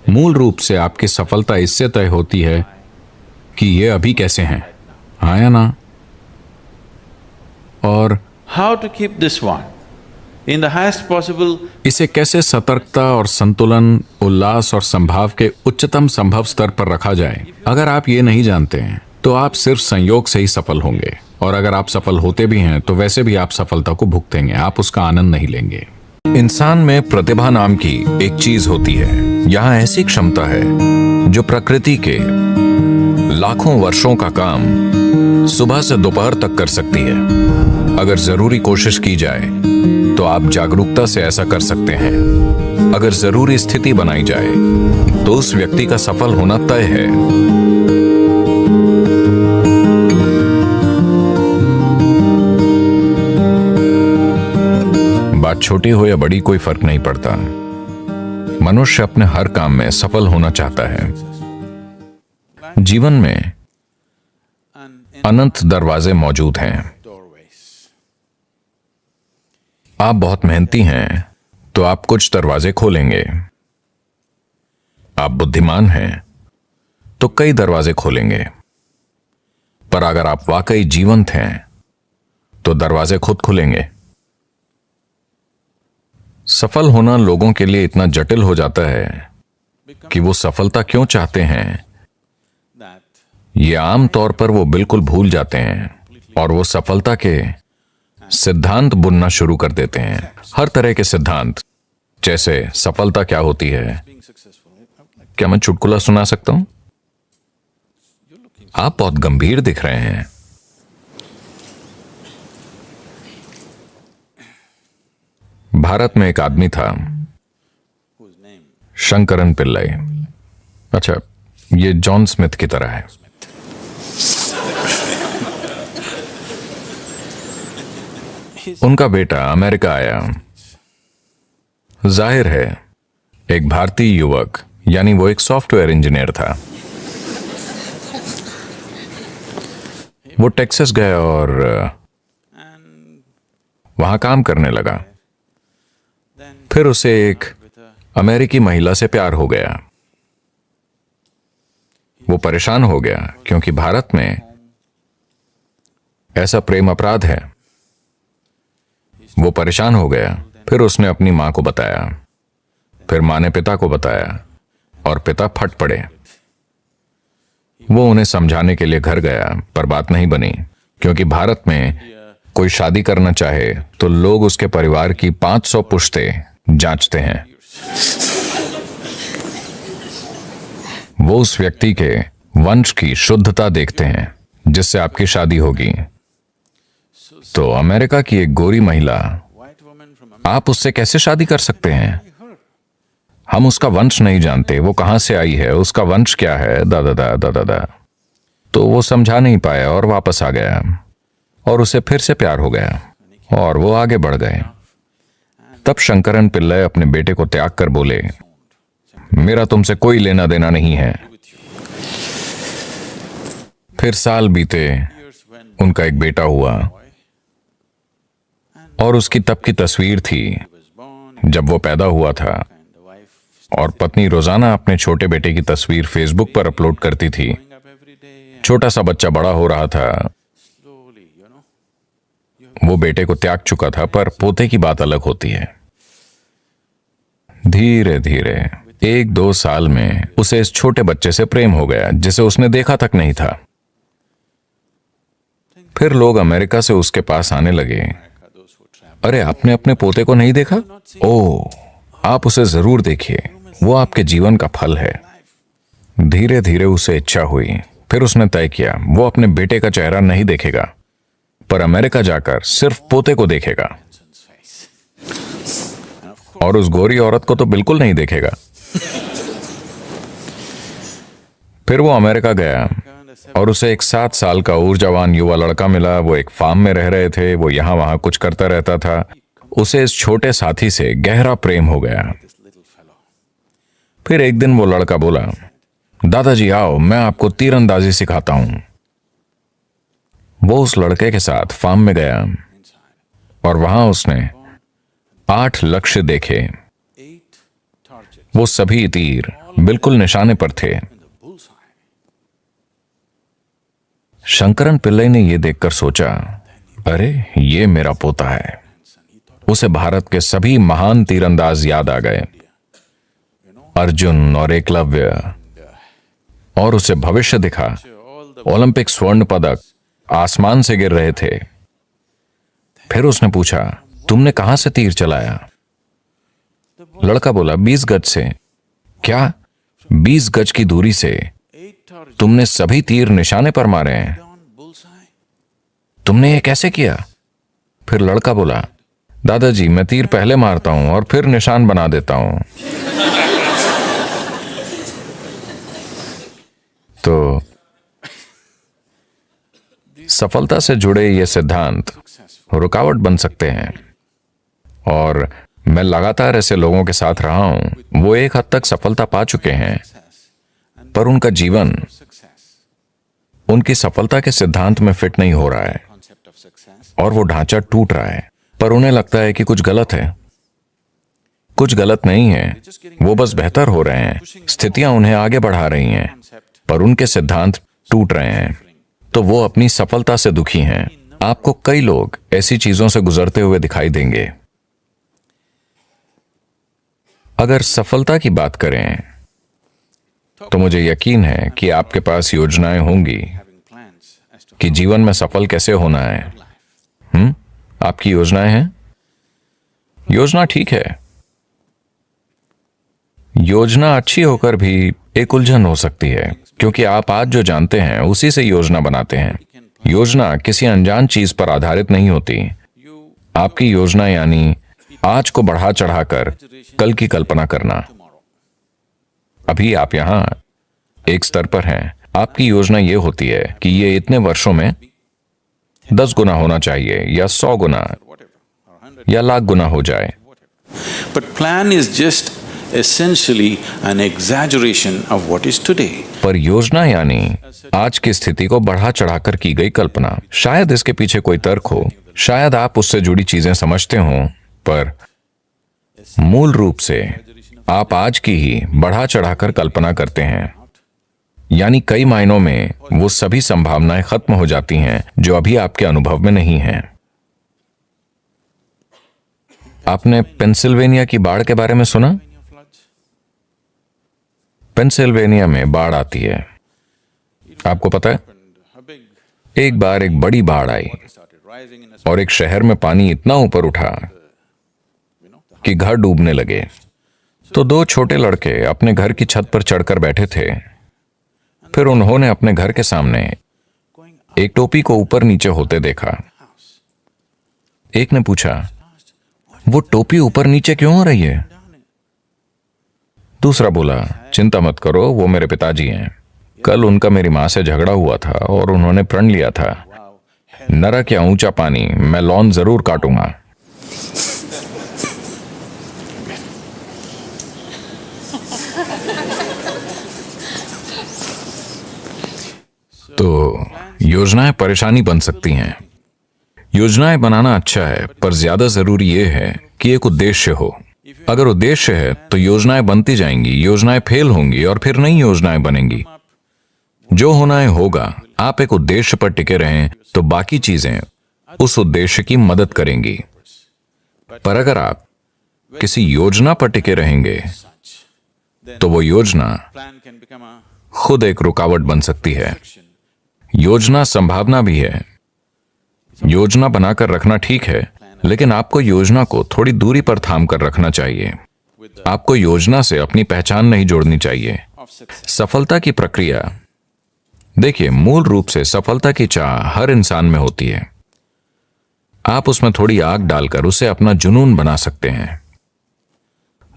मूल रूप से आपकी सफलता इससे तय होती है कि ये अभी कैसे हैं। हाँ या ना? और How to keep this one in the highest possible इसे कैसे सतर्कता और संतुलन, उल्लास और संभाव के उच्चतम संभव स्तर पर रखा जाए। अगर आप ये नहीं जानते हैं तो आप सिर्फ संयोग से ही सफल होंगे, और अगर आप सफल होते भी हैं तो वैसे भी आप सफलता को भुगतेंगे, आप उसका आनंद नहीं लेंगे। इंसान में प्रतिभा नाम की एक चीज होती है। यहाँ ऐसी क्षमता है जो प्रकृति के लाखों वर्षों का काम सुबह से दोपहर तक कर सकती है। अगर जरूरी कोशिश की जाए तो आप जागरूकता से ऐसा कर सकते हैं। अगर जरूरी स्थिति बनाई जाए तो उस व्यक्ति का सफल होना तय है। बात छोटी हो या बड़ी कोई फर्क नहीं पड़ता। मनुष्य अपने हर काम में सफल होना चाहता है। जीवन में अनंत दरवाजे मौजूद हैं। आप बहुत मेहनती हैं तो आप कुछ दरवाजे खोलेंगे। आप बुद्धिमान हैं तो कई दरवाजे खोलेंगे। पर अगर आप वाकई जीवंत हैं तो दरवाजे खुद खुलेंगे। सफल होना लोगों के लिए इतना जटिल हो जाता है कि वो सफलता क्यों चाहते हैं ये आम तौर पर वो बिल्कुल भूल जाते हैं और वो सफलता के सिद्धांत बुनना शुरू कर देते हैं। हर तरह के सिद्धांत, जैसे सफलता क्या होती है। क्या मैं चुटकुला सुना सकता हूं? आप बहुत गंभीर दिख रहे हैं। भारत में एक आदमी था, शंकरन पिल्लई। अच्छा, ये जॉन स्मिथ की तरह है। उनका बेटा अमेरिका आया। जाहिर है एक भारतीय युवक, यानी वो एक सॉफ्टवेयर इंजीनियर था। वो टेक्सास गया और वहां काम करने लगा। फिर उसे एक अमेरिकी महिला से प्यार हो गया। वो परेशान हो गया क्योंकि भारत में ऐसा प्रेम अपराध है। वो परेशान हो गया। फिर उसने अपनी मां को बताया, फिर मां ने पिता को बताया और पिता फट पड़े। वो उन्हें समझाने के लिए घर गया, पर बात नहीं बनी, क्योंकि भारत में कोई शादी करना चाहे तो लोग उसके परिवार की 500 पुश्तें जांचते हैं। वो उस व्यक्ति के वंश की शुद्धता देखते हैं जिससे आपकी शादी होगी। तो अमेरिका की एक गोरी महिला, आप उससे कैसे शादी कर सकते हैं? हम उसका वंश नहीं जानते, वो कहां से आई है, उसका वंश क्या है, दादा। तो वो समझा नहीं पाया और वापस आ गया और उसे फिर से प्यार हो गया और वो आगे बढ़ गए। तब शंकरन पिल्लई अपने बेटे को त्याग कर बोले, मेरा तुमसे कोई लेना देना नहीं है। फिर साल बीते, उनका एक बेटा हुआ और उसकी तब की तस्वीर थी जब वो पैदा हुआ था, और पत्नी रोजाना अपने छोटे बेटे की तस्वीर फेसबुक पर अपलोड करती थी। छोटा सा बच्चा बड़ा हो रहा था। वो बेटे को त्याग चुका था, पर पोते की बात अलग होती है। धीरे धीरे 1-2 साल में उसे इस छोटे बच्चे से प्रेम हो गया जिसे उसने देखा तक नहीं था। फिर लोग अमेरिका से उसके पास आने लगे, अरे आपने अपने पोते को नहीं देखा? ओह, आप उसे जरूर देखिए, वो आपके जीवन का फल है। धीरे धीरे उसे इच्छा हुई। फिर उसने तय किया वो अपने बेटे का चेहरा नहीं देखेगा, पर अमेरिका जाकर सिर्फ पोते को देखेगा। और उस गोरी औरत को तो बिल्कुल नहीं देखेगा। फिर वो अमेरिका गया और उसे एक 7 साल का ऊर्जावान युवा लड़का मिला। वो एक फार्म में रह रहे थे। वो यहां वहां कुछ करता रहता था। उसे इस छोटे साथी से गहरा प्रेम हो गया। फिर एक दिन वो लड़का बोला, दादाजी आओ, मैं आपको तीरंदाजी सिखाता हूं। वो उस लड़के के साथ फार्म में गया और वहां उसने 8 लक्ष्य देखे। वो सभी तीर बिल्कुल निशाने पर थे। शंकरन पिल्लई ने यह देखकर सोचा, अरे ये मेरा पोता है। उसे भारत के सभी महान तीरंदाज याद आ गए, अर्जुन और एकलव्य, और उसे भविष्य दिखा। ओलंपिक स्वर्ण पदक आसमान से गिर रहे थे। फिर उसने पूछा, तुमने कहां से तीर चलाया? लड़का बोला, 20 गज से। क्या 20 गज की दूरी से तुमने सभी तीर निशाने पर मारे हैं? तुमने ये कैसे किया? फिर लड़का बोला, दादाजी मैं तीर पहले मारता हूं और फिर निशान बना देता हूं। तो सफलता से जुड़े ये सिद्धांत रुकावट बन सकते हैं, और मैं लगातार ऐसे लोगों के साथ रहा हूं, वो एक हद तक सफलता पा चुके हैं, पर उनका जीवन उनकी सफलता के सिद्धांत में फिट नहीं हो रहा है और वो ढांचा टूट रहा है, पर उन्हें लगता है कि कुछ गलत है। कुछ गलत नहीं है, वो बस बेहतर हो रहे हैं, स्थितियां उन्हें आगे बढ़ा रही हैं, पर उनके सिद्धांत टूट रहे हैं, तो वो अपनी सफलता से दुखी हैं। आपको कई लोग ऐसी चीजों से गुजरते हुए दिखाई देंगे। अगर सफलता की बात करें तो मुझे यकीन है कि आपके पास योजनाएं होंगी कि जीवन में सफल कैसे होना है। आपकी योजनाएं हैं? योजना ठीक है। योजना अच्छी होकर भी एक उलझन हो सकती है, क्योंकि आप आज जो जानते हैं उसी से योजना बनाते हैं। योजना किसी अनजान चीज पर आधारित नहीं होती। आपकी योजना यानी आज को बढ़ा चढ़ाकर कल की कल्पना करना। अभी आप यहां एक स्तर पर हैं। आपकी योजना यह होती है कि ये इतने वर्षों में 10 गुना होना चाहिए, या 100 गुना, या लाख गुना हो जाए। But plan is just essentially an exaggeration of what is today. पर योजना यानी आज की स्थिति को बढ़ा चढ़ाकर की गई कल्पना। शायद इसके पीछे कोई तर्क हो, शायद आप उससे जुड़ी चीजें समझते हों, पर मूल रूप से आप आज की ही बढ़ा चढ़ाकर कल्पना करते हैं। यानी कई मायनों में वो सभी संभावनाएं खत्म हो जाती हैं जो अभी आपके अनुभव में नहीं हैं। आपने पेंसिल्वेनिया की बाढ़ के बारे में सुना? पेंसिल्वेनिया में बाढ़ आती है। आपको पता है, एक बार एक बड़ी बाढ़ आई और एक शहर में पानी इतना ऊपर उठा कि घर डूबने लगे। तो 2 छोटे लड़के अपने घर की छत पर चढ़कर बैठे थे। फिर उन्होंने अपने घर के सामने एक टोपी को ऊपर नीचे होते देखा। एक ने पूछा, वो टोपी ऊपर नीचे क्यों हो रही है? दूसरा बोला, चिंता मत करो, वो मेरे पिताजी हैं। कल उनका मेरी मां से झगड़ा हुआ था और उन्होंने प्रण लिया था, नरक या ऊंचा पानी, मैं लॉन जरूर काटूंगा। तो योजनाएं परेशानी बन सकती हैं। योजनाएं बनाना अच्छा है, पर ज्यादा जरूरी यह है कि एक उद्देश्य हो। अगर उद्देश्य है तो योजनाएं बनती जाएंगी, योजनाएं फेल होंगी और फिर नई योजनाएं बनेंगी। जो होना है होगा। आप एक उद्देश्य पर टिके रहें तो बाकी चीजें उस उद्देश्य की मदद करेंगी। पर अगर आप किसी योजना पर टिके रहेंगे तो वो योजना खुद एक रुकावट बन सकती है। योजना संभावना भी है। योजना बनाकर रखना ठीक है, लेकिन आपको योजना को थोड़ी दूरी पर थाम कर रखना चाहिए। आपको योजना से अपनी पहचान नहीं जोड़नी चाहिए। सफलता की प्रक्रिया, देखिए, मूल रूप से सफलता की चाह हर इंसान में होती है। आप उसमें थोड़ी आग डालकर उसे अपना जुनून बना सकते हैं।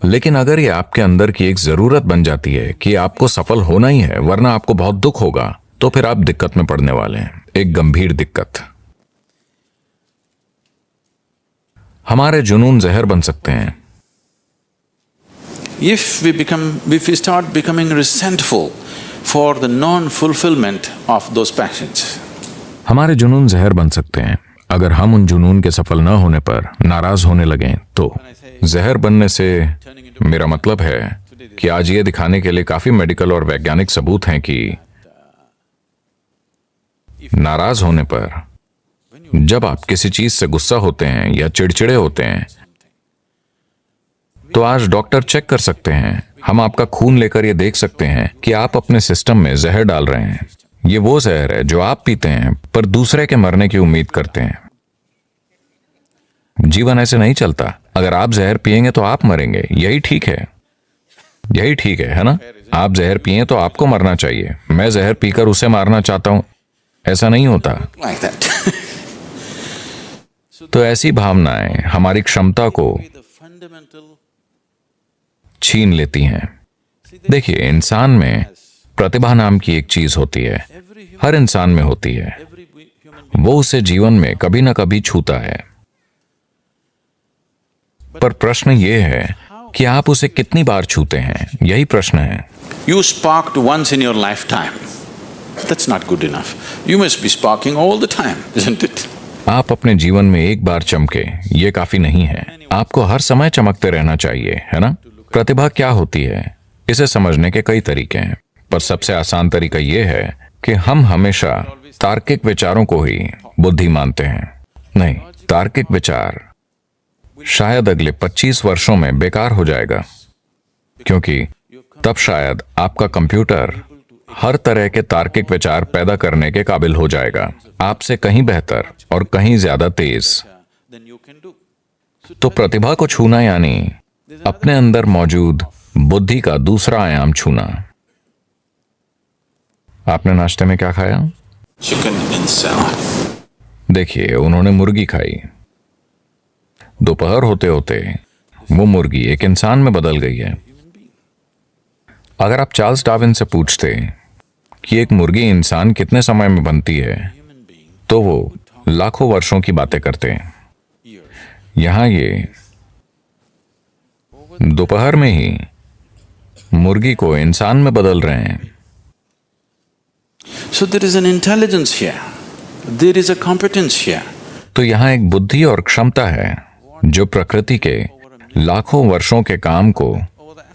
लेकिन अगर ये आपके अंदर की एक जरूरत बन जाती है कि आपको सफल होना ही है वरना आपको बहुत दुख होगा, तो फिर आप दिक्कत में पड़ने वाले हैं, एक गंभीर दिक्कत। हमारे जुनून जहर बन सकते हैं। If we start becoming resentful for the non-fulfillment of those passions, हमारे जुनून जहर बन सकते हैं। अगर हम उन जुनून के सफल न होने पर नाराज होने लगें तो जहर बनने से मेरा मतलब है कि आज ये दिखाने के लिए काफी मेडिकल और वैज्ञानिक सबूत हैं कि नाराज होने पर, जब आप किसी चीज से गुस्सा होते हैं या चिड़चिड़े होते हैं, तो आज डॉक्टर चेक कर सकते हैं। हम आपका खून लेकर ये देख सकते हैं कि आप अपने सिस्टम में जहर डाल रहे हैं। ये वो जहर है जो आप पीते हैं पर दूसरे के मरने की उम्मीद करते हैं। जीवन ऐसे नहीं चलता। अगर आप जहर पिएंगे तो आप मरेंगे। यही ठीक है, यही ठीक है ना? आप जहर पिए तो आपको मरना चाहिए। मैं जहर पीकर उसे मारना चाहता हूं, ऐसा नहीं होता। like that. तो ऐसी भावनाएं हमारी क्षमता को The fundamental छीन लेती हैं। देखिए, इंसान में प्रतिभा नाम की एक चीज होती है, हर इंसान में होती है। वो उसे जीवन में कभी ना कभी छूता है। पर प्रश्न ये है कि आप उसे कितनी बार छूते हैं, यही प्रश्न है। You sparked once in your lifetime. That's not good enough. You must be sparking all the time, isn't it? आप अपने जीवन में एक बार चमके, ये काफी नहीं है। आपको हर समय चमकते रहना चाहिए, है ना? प्रतिभा क्या होती है, इसे समझने के कई तरीके हैं, पर सबसे आसान तरीका यह है कि हम हमेशा तार्किक विचारों को ही बुद्धि मानते हैं। नहीं, तार्किक विचार शायद अगले 25 वर्षों में बेकार हो जाएगा, क्योंकि तब शायद आपका कंप्यूटर हर तरह के तार्किक विचार पैदा करने के काबिल हो जाएगा, आपसे कहीं बेहतर और कहीं ज्यादा तेज। तो प्रतिभा को छूना यानी अपने अंदर मौजूद बुद्धि का दूसरा आयाम छूना। आपने नाश्ते में क्या खाया? Chicken in cell. देखिए, उन्होंने मुर्गी खाई। दोपहर होते होते वो मुर्गी एक इंसान में बदल गई है। अगर आप चार्ल्स डार्विन से पूछते कि एक मुर्गी इंसान कितने समय में बनती है, तो वो लाखों वर्षों की बातें करते हैं। यहां ये दोपहर में ही मुर्गी को इंसान में बदल रहे हैं। So there is an intelligence here. There is a competence here. तो यहां एक बुद्धि और क्षमता है जो प्रकृति के लाखों वर्षों के काम को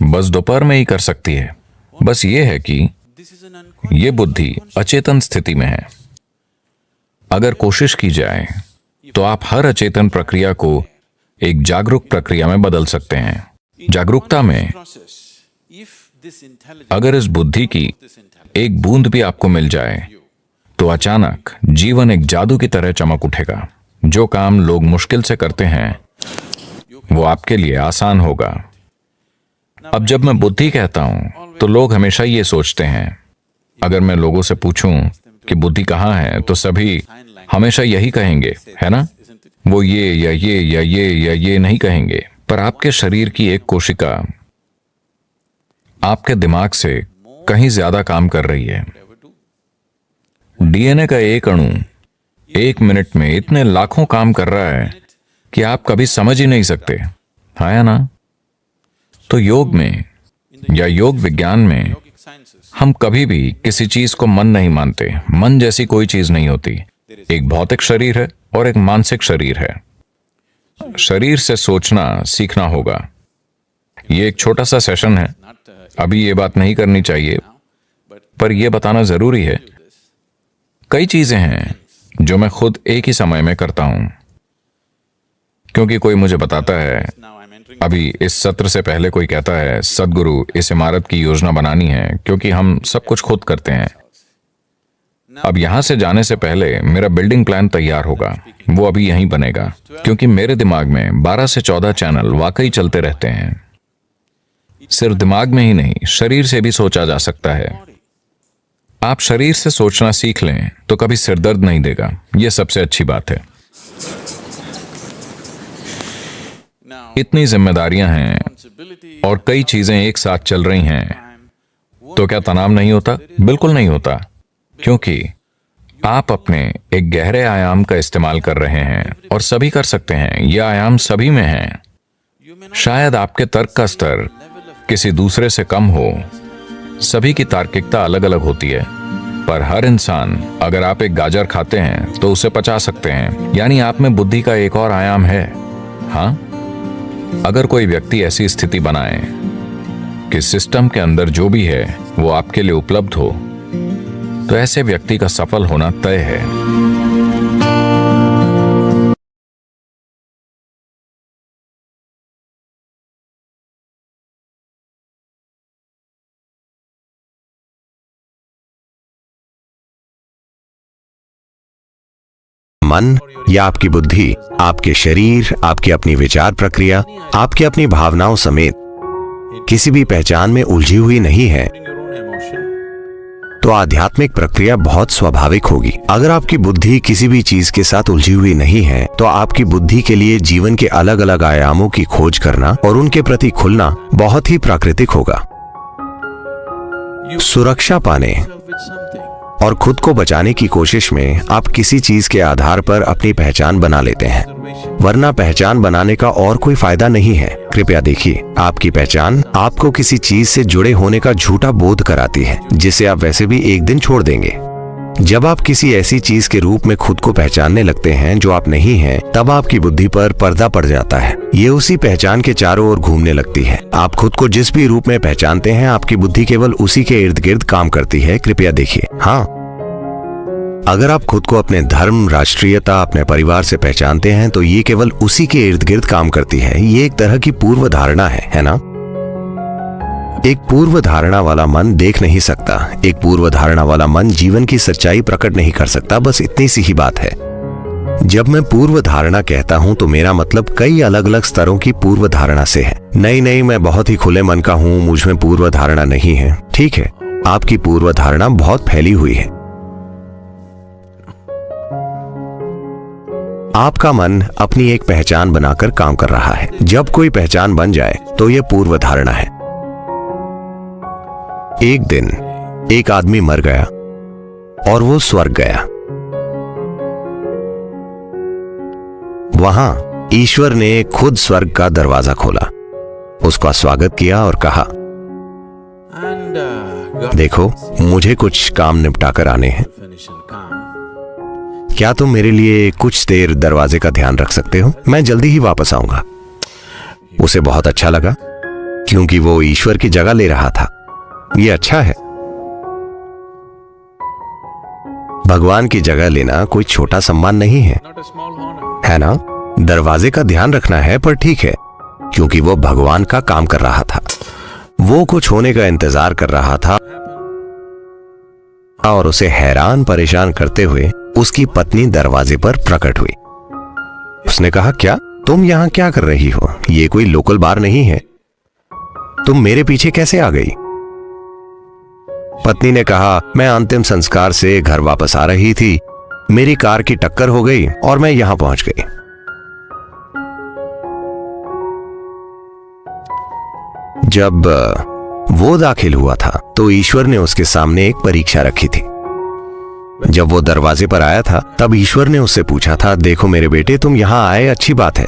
बस दोपहर में ही कर सकती है। बस ये है कि ये बुद्धि अचेतन स्थिति में है। अगर कोशिश की जाए तो आप हर अचेतन प्रक्रिया को एक जागरूक प्रक्रिया में बदल सकते हैं। जागरूकता में अगर इस बुद्धि की एक बूंद भी आपको मिल जाए तो अचानक जीवन एक जादू की तरह चमक उठेगा। जो काम लोग मुश्किल से करते हैं वो आपके लिए आसान होगा। अब जब मैं बुद्धि कहता हूं तो लोग हमेशा ये सोचते हैं, अगर मैं लोगों से पूछूं कि बुद्धि कहाँ है तो सभी हमेशा यही कहेंगे, है ना? वो ये या ये या ये या ये नहीं कहेंगे। पर आपके शरीर की एक कोशिका आपके दिमाग से कहीं ज्यादा काम कर रही है। डीएनए का एक अणु 1 मिनट में इतने लाखों काम कर रहा है कि आप कभी समझ ही नहीं सकते, है ना? तो योग में या योग विज्ञान में हम कभी भी किसी चीज को मन नहीं मानते। मन जैसी कोई चीज नहीं होती। एक भौतिक शरीर है और एक मानसिक शरीर है। शरीर से सोचना सीखना होगा। ये एक छोटा सा सेशन है, अभी ये बात नहीं करनी चाहिए, पर यह बताना जरूरी है। कई चीजें हैं जो मैं खुद एक ही समय में करता हूं, क्योंकि कोई मुझे बताता है, अभी इस सत्र से पहले कोई कहता है, सदगुरु इस इमारत की योजना बनानी है, क्योंकि हम सब कुछ खुद करते हैं। अब यहां से जाने से पहले मेरा बिल्डिंग प्लान तैयार होगा, वो अभी यहीं बनेगा, क्योंकि मेरे दिमाग में 12 से 14 चैनल वाकई चलते रहते हैं। सिर्फ दिमाग में ही नहीं, शरीर से भी सोचा जा सकता है। आप शरीर से सोचना सीख लें तो कभी सिरदर्द नहीं देगा। यह सबसे अच्छी बात है। इतनी जिम्मेदारियां हैं और कई चीजें एक साथ चल रही हैं, तो क्या तनाव नहीं होता? बिल्कुल नहीं होता, क्योंकि आप अपने एक गहरे आयाम का इस्तेमाल कर रहे हैं और सभी कर सकते हैं। यह आयाम सभी में है। शायद आपके तर्क का स्तर किसी दूसरे से कम हो, सभी की तार्किकता अलग अलग होती है, पर हर इंसान, अगर आप एक गाजर खाते हैं तो उसे पचा सकते हैं। यानी आप में बुद्धि का एक और आयाम है। हाँ, अगर कोई व्यक्ति ऐसी स्थिति बनाए कि सिस्टम के अंदर जो भी है वो आपके लिए उपलब्ध हो, तो ऐसे व्यक्ति का सफल होना तय है। मन या आपकी बुद्धि, आपके शरीर, आपकी अपनी विचार प्रक्रिया, आपकी अपनी भावनाओं समेत किसी भी पहचान में उलझी हुई नहीं है, तो आध्यात्मिक प्रक्रिया बहुत स्वाभाविक होगी। अगर आपकी बुद्धि किसी भी चीज के साथ उलझी हुई नहीं है, तो आपकी बुद्धि के लिए जीवन के अलग अलग आयामों की खोज करना और उनके प्रति खुलना बहुत ही प्राकृतिक होगा। सुरक्षा पाने और खुद को बचाने की कोशिश में आप किसी चीज के आधार पर अपनी पहचान बना लेते हैं, वरना पहचान बनाने का और कोई फायदा नहीं है। कृपया देखिए, आपकी पहचान आपको किसी चीज से जुड़े होने का झूठा बोध कराती है, जिसे आप वैसे भी एक दिन छोड़ देंगे। जब आप किसी ऐसी चीज के रूप में खुद को पहचानने लगते हैं जो आप नहीं हैं, तब आपकी बुद्धि पर पर्दा पड़ जाता है। ये उसी पहचान के चारों ओर घूमने लगती है। आप खुद को जिस भी रूप में पहचानते हैं, आपकी बुद्धि केवल उसी के इर्द गिर्द काम करती है। कृपया देखिए। हाँ, अगर आप खुद को अपने धर्म, राष्ट्रीयता, अपने परिवार से पहचानते हैं, तो ये केवल उसी के इर्द गिर्द काम करती है। ये एक तरह की पूर्व धारणा है ना? एक पूर्व धारणा वाला मन देख नहीं सकता, एक पूर्व धारणा वाला मन जीवन की सच्चाई प्रकट नहीं कर सकता। बस इतनी सी ही बात है। जब मैं पूर्व धारणा कहता हूं, तो मेरा मतलब कई अलग अलग स्तरों की पूर्व धारणा से है। नहीं, मैं बहुत ही खुले मन का हूं, मुझ में पूर्व धारणा नहीं है। ठीक है, आपकी पूर्व धारणा बहुत फैली हुई है। आपका मन अपनी एक पहचान बनाकर काम कर रहा है। जब कोई पहचान बन जाए तो यह पूर्व धारणा है। एक दिन एक आदमी मर गया और वो स्वर्ग गया। वहां ईश्वर ने खुद स्वर्ग का दरवाजा खोला, उसका स्वागत किया और कहा, देखो, मुझे कुछ काम निपटा कर आने हैं। क्या तुम मेरे लिए कुछ देर दरवाजे का ध्यान रख सकते हो? मैं जल्दी ही वापस आऊंगा। उसे बहुत अच्छा लगा, क्योंकि वो ईश्वर की जगह ले रहा था। ये अच्छा है। भगवान की जगह लेना कोई छोटा सम्मान नहीं है ना? दरवाजे का ध्यान रखना है, पर ठीक है, क्योंकि वो भगवान का काम कर रहा था। वो कुछ होने का इंतजार कर रहा था और उसे हैरान परेशान करते हुए उसकी पत्नी दरवाजे पर प्रकट हुई। उसने कहा, क्या तुम यहां क्या कर रही हो? ये कोई लोकल बार नहीं है। तुम मेरे पीछे कैसे आ गई? पत्नी ने कहा, मैं अंतिम संस्कार से घर वापस आ रही थी, मेरी कार की टक्कर हो गई और मैं यहां पहुंच गई। जब वो दाखिल हुआ था, तो ईश्वर ने उसके सामने एक परीक्षा रखी थी। जब वो दरवाजे पर आया था, तब ईश्वर ने उससे पूछा था, देखो मेरे बेटे, तुम यहां आए अच्छी बात है,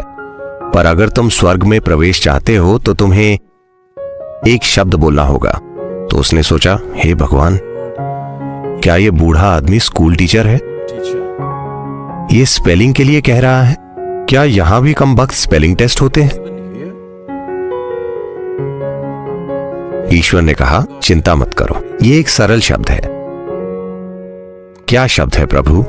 पर अगर तुम स्वर्ग में प्रवेश चाहते हो तो तुम्हें एक शब्द बोलना होगा। तो उसने सोचा, हे भगवान, क्या ये बूढ़ा आदमी स्कूल टीचर है? ये स्पेलिंग के लिए कह रहा है। क्या यहां भी कमबख्त स्पेलिंग टेस्ट होते हैं? ईश्वर ने कहा, चिंता मत करो, ये एक सरल शब्द है। क्या शब्द है प्रभु?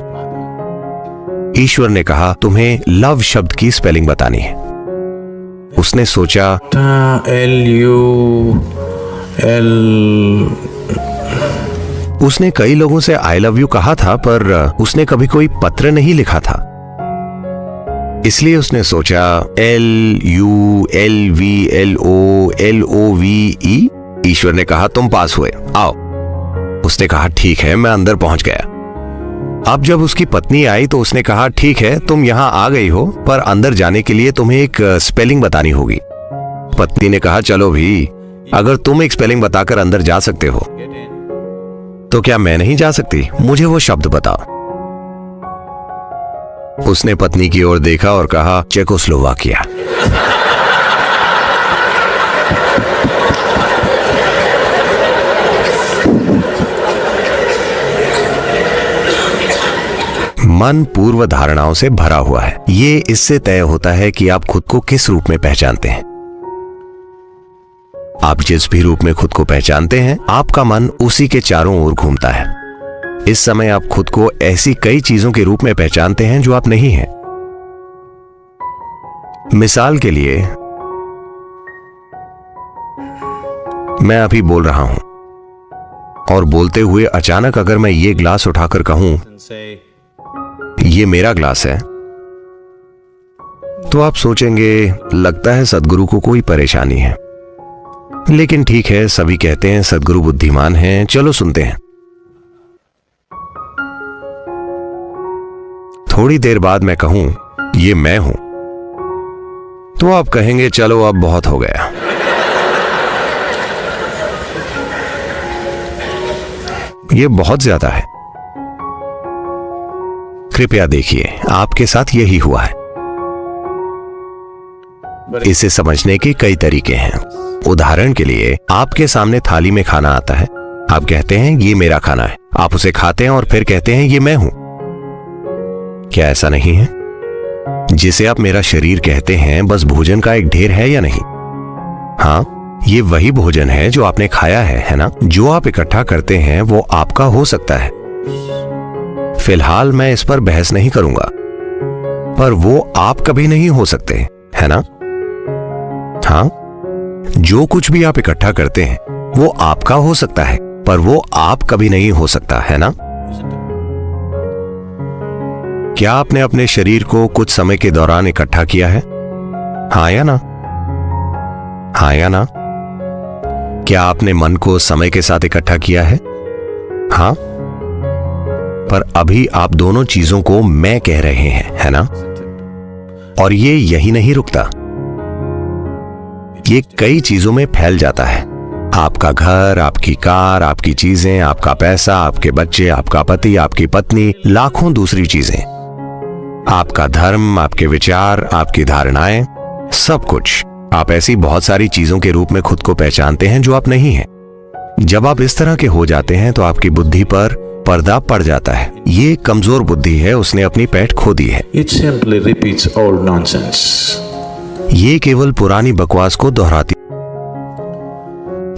ईश्वर ने कहा, तुम्हें लव शब्द की स्पेलिंग बतानी है। उसने सोचा, उसने कई लोगों से आई लव यू कहा था, पर उसने कभी कोई पत्र नहीं लिखा था। इसलिए उसने सोचा, LULVLOLOVE। ईश्वर ने कहा, तुम पास हुए, आओ। उसने कहा, ठीक है, मैं अंदर पहुंच गया। अब जब उसकी पत्नी आई तो उसने कहा, ठीक है, तुम यहां आ गई हो, पर अंदर जाने के लिए तुम्हें एक स्पेलिंग बतानी होगी। पत्नी ने कहा, चलो भी, अगर तुम एक स्पेलिंग बताकर अंदर जा सकते हो तो क्या मैं नहीं जा सकती? मुझे वो शब्द बताओ। उसने पत्नी की ओर देखा और कहा, चेकोस्लोवाकिया। मन पूर्व धारणाओं से भरा हुआ है। ये इससे तय होता है कि आप खुद को किस रूप में पहचानते हैं। आप जिस भी रूप में खुद को पहचानते हैं, आपका मन उसी के चारों ओर घूमता है। इस समय आप खुद को ऐसी कई चीजों के रूप में पहचानते हैं जो आप नहीं हैं। मिसाल के लिए, मैं अभी बोल रहा हूं और बोलते हुए अचानक अगर मैं ये ग्लास उठाकर कहूं, ये मेरा ग्लास है, तो आप सोचेंगे, लगता है सद्गुरु को कोई परेशानी है। लेकिन ठीक है, सभी कहते हैं सद्गुरु बुद्धिमान हैं, चलो सुनते हैं। थोड़ी देर बाद मैं कहूं, ये मैं हूं, तो आप कहेंगे, चलो अब बहुत हो गया। ये बहुत ज्यादा है। कृपया देखिए, आपके साथ यही हुआ है। इसे समझने के कई तरीके हैं। उदाहरण के लिए, आपके सामने थाली में खाना आता है, आप कहते हैं ये मेरा खाना है, आप उसे खाते हैं और फिर कहते हैं ये मैं हूं। क्या ऐसा नहीं है? जिसे आप मेरा शरीर कहते हैं बस भोजन का एक ढेर है या नहीं? हाँ, ये वही भोजन है जो आपने खाया है ना? जो आप इकट्ठा करते हैं वो आपका हो सकता है। फिलहाल मैं इस पर बहस नहीं करूंगा, पर वो आप कभी नहीं हो सकते, है ना? हाँ, जो कुछ भी आप इकट्ठा करते हैं वो आपका हो सकता है, पर वो आप कभी नहीं हो सकता, है ना? क्या आपने अपने शरीर को कुछ समय के दौरान इकट्ठा किया है? हाँ या ना? हाँ या ना? क्या आपने मन को समय के साथ इकट्ठा किया है? हाँ, पर अभी आप दोनों चीजों को मैं कह रहे हैं, है ना? और ये यही नहीं रुकता, ये कई चीजों में फैल जाता है। आपका घर, आपकी कार, आपकी चीजें, आपका पैसा, आपके बच्चे, आपका पति, आपकी पत्नी, लाखों दूसरी चीजें, आपका धर्म, आपके विचार, आपकी धारणाएं, सब कुछ। आप ऐसी बहुत सारी चीजों के रूप में खुद को पहचानते हैं जो आप नहीं हैं। जब आप इस तरह के हो जाते हैं तो आपकी बुद्धि पर पर्दा पड़ जाता है। ये कमजोर बुद्धि है, उसने अपनी पैठ खो दी है। It simply repeats old nonsense. ये केवल पुरानी बकवास को दोहराती।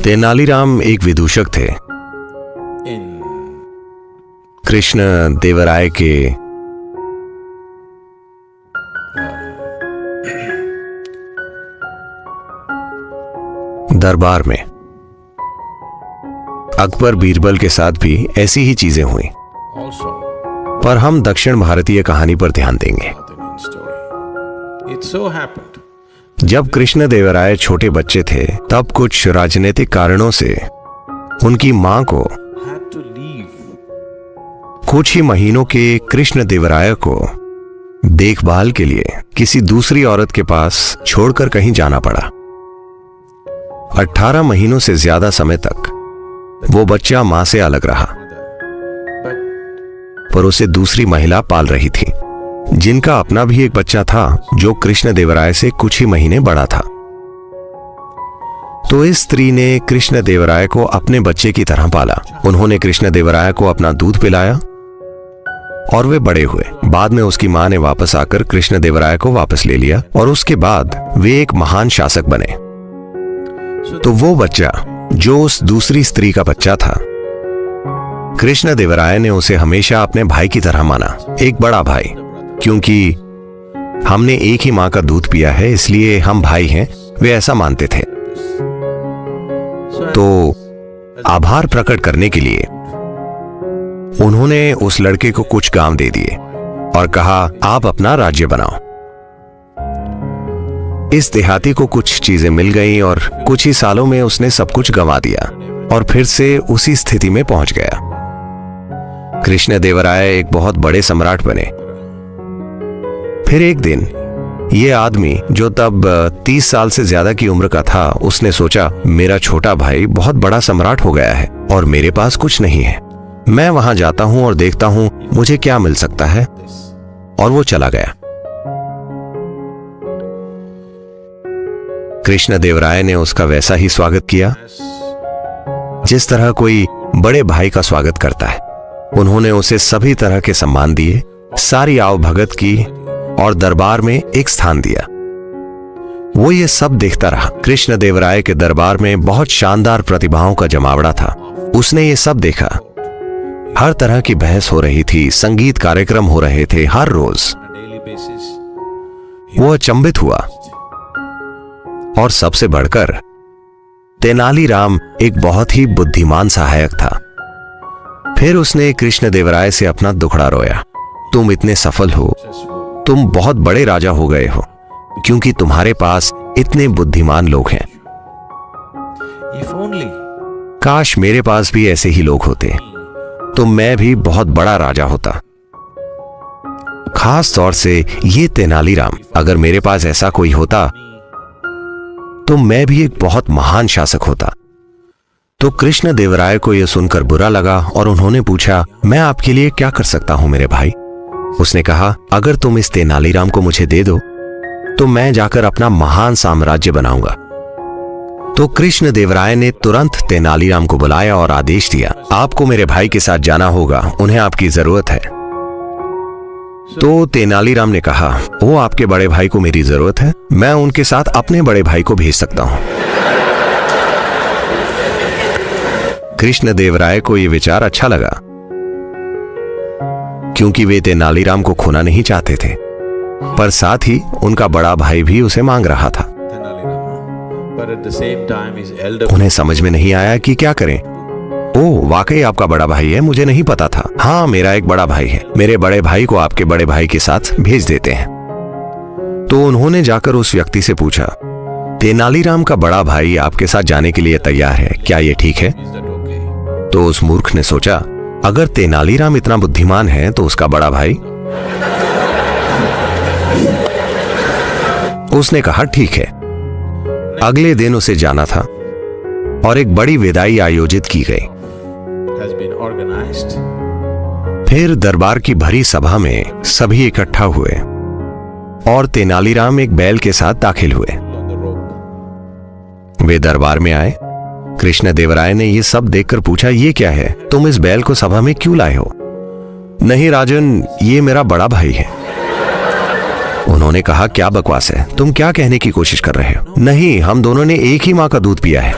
तेनालीराम एक विदूषक थे। कृष्ण देवराय के दरबार में अकबर बीरबल के साथ भी ऐसी ही चीजें हुई, पर हम दक्षिण भारतीय कहानी पर ध्यान देंगे। It so happened. जब कृष्ण देवराय छोटे बच्चे थे तब कुछ राजनीतिक कारणों से उनकी मां को Had to leave. कुछ ही महीनों के कृष्ण देवराय को देखभाल के लिए किसी दूसरी औरत के पास छोड़कर कहीं जाना पड़ा। 18 महीनों से ज्यादा समय तक वो बच्चा मां से अलग रहा, पर उसे दूसरी महिला पाल रही थी, जिनका अपना भी एक बच्चा था जो कृष्ण देवराय से कुछ ही महीने बड़ा था। तो इस स्त्री ने कृष्ण देवराय को अपने बच्चे की तरह पाला। उन्होंने कृष्ण देवराय को अपना दूध पिलाया और वे बड़े हुए। बाद में उसकी मां ने वापस आकर कृष्ण देवराय को वापस ले लिया और उसके बाद वे एक महान शासक बने। तो वो बच्चा जो उस दूसरी स्त्री का बच्चा था, कृष्ण देवराय ने उसे हमेशा अपने भाई की तरह माना, एक बड़ा भाई। क्योंकि हमने एक ही मां का दूध पिया है इसलिए हम भाई हैं, वे ऐसा मानते थे। तो आभार प्रकट करने के लिए उन्होंने उस लड़के को कुछ काम दे दिए और कहा, आप अपना राज्य बनाओ। इस देहाती को कुछ चीजें मिल गईं और कुछ ही सालों में उसने सब कुछ गंवा दिया और फिर से उसी स्थिति में पहुंच गया। कृष्ण देवराय एक बहुत बड़े सम्राट बने। फिर एक दिन ये आदमी जो तब 30 साल से ज्यादा की उम्र का था, उसने सोचा मेरा छोटा भाई बहुत बड़ा सम्राट हो गया है और मेरे पास कुछ नहीं है, मैं वहां जाता हूं और देखता हूं मुझे क्या मिल सकता है। और वो चला गया। कृष्ण देवराय ने उसका वैसा ही स्वागत किया जिस तरह कोई बड़े भाई का स्वागत करता है। उन्होंने उसे सभी तरह के सम्मान दिए, सारी आवभगत की और दरबार में एक स्थान दिया। वो ये सब देखता रहा। कृष्ण देवराय के दरबार में बहुत शानदार प्रतिभाओं का जमावड़ा था। उसने ये सब देखा। हर तरह की बहस हो रही थी, संगीत कार्यक्रम हो रहे थे हर रोज। वो अचंभित हुआ। और सबसे बढ़कर तेनालीराम एक बहुत ही बुद्धिमान सहायक था। फिर उसने कृष्ण देवराय से अपना दुखड़ा रोया। तुम इतने सफल हो, तुम बहुत बड़े राजा हो गए हो क्योंकि तुम्हारे पास इतने बुद्धिमान लोग हैं। If only काश मेरे पास भी ऐसे ही लोग होते तो मैं भी बहुत बड़ा राजा होता। खास तौर से ये तेनालीराम, अगर मेरे पास ऐसा कोई होता तो मैं भी एक बहुत महान शासक होता। तो कृष्ण देवराय को यह सुनकर बुरा लगा और उन्होंने पूछा, मैं आपके लिए क्या कर सकता हूं मेरे भाई? उसने कहा, अगर तुम इस तेनालीराम को मुझे दे दो तो मैं जाकर अपना महान साम्राज्य बनाऊंगा। तो कृष्ण देवराय ने तुरंत तेनालीराम को बुलाया और आदेश दिया, आपको मेरे भाई के साथ जाना होगा, उन्हें आपकी जरूरत है। तो तेनालीराम ने कहा, वो आपके बड़े भाई को मेरी जरूरत है, मैं उनके साथ अपने बड़े भाई को भेज सकता हूं। कृष्ण देवराय को यह विचार अच्छा लगा, क्योंकि वे तेनालीराम को खोना नहीं चाहते थे, पर साथ ही उनका बड़ा भाई भी उसे मांग रहा था। उन्हें समझ में नहीं आया कि क्या करें। ओह, वाकई आपका बड़ा भाई है, मुझे नहीं पता था। हाँ, मेरा एक बड़ा भाई है, मेरे बड़े भाई को आपके बड़े भाई के साथ भेज देते हैं। तो उन्होंने जाकर उस व्यक्ति से पूछा, तेनालीराम का बड़ा भाई आपके साथ जाने के लिए तैयार है, क्या यह ठीक है? तो उस मूर्ख ने सोचा, अगर तेनालीराम इतना बुद्धिमान है तो उसका बड़ा भाई? उसने कहा, ठीक है। अगले दिन उसे जाना था और एक बड़ी विदाई आयोजित की गई। फिर दरबार की भरी सभा में सभी इकट्ठा हुए और तेनालीराम एक बैल के साथ दाखिल हुए। वे दरबार में आए। कृष्ण देवराय ने यह सब देखकर पूछा, ये क्या है? तुम इस बैल को सभा में क्यों लाए हो? नहीं राजन, ये मेरा बड़ा भाई है। उन्होंने कहा, क्या बकवास है, तुम क्या कहने की कोशिश कर रहे हो? नहीं, हम दोनों ने एक ही मां का दूध पिया है।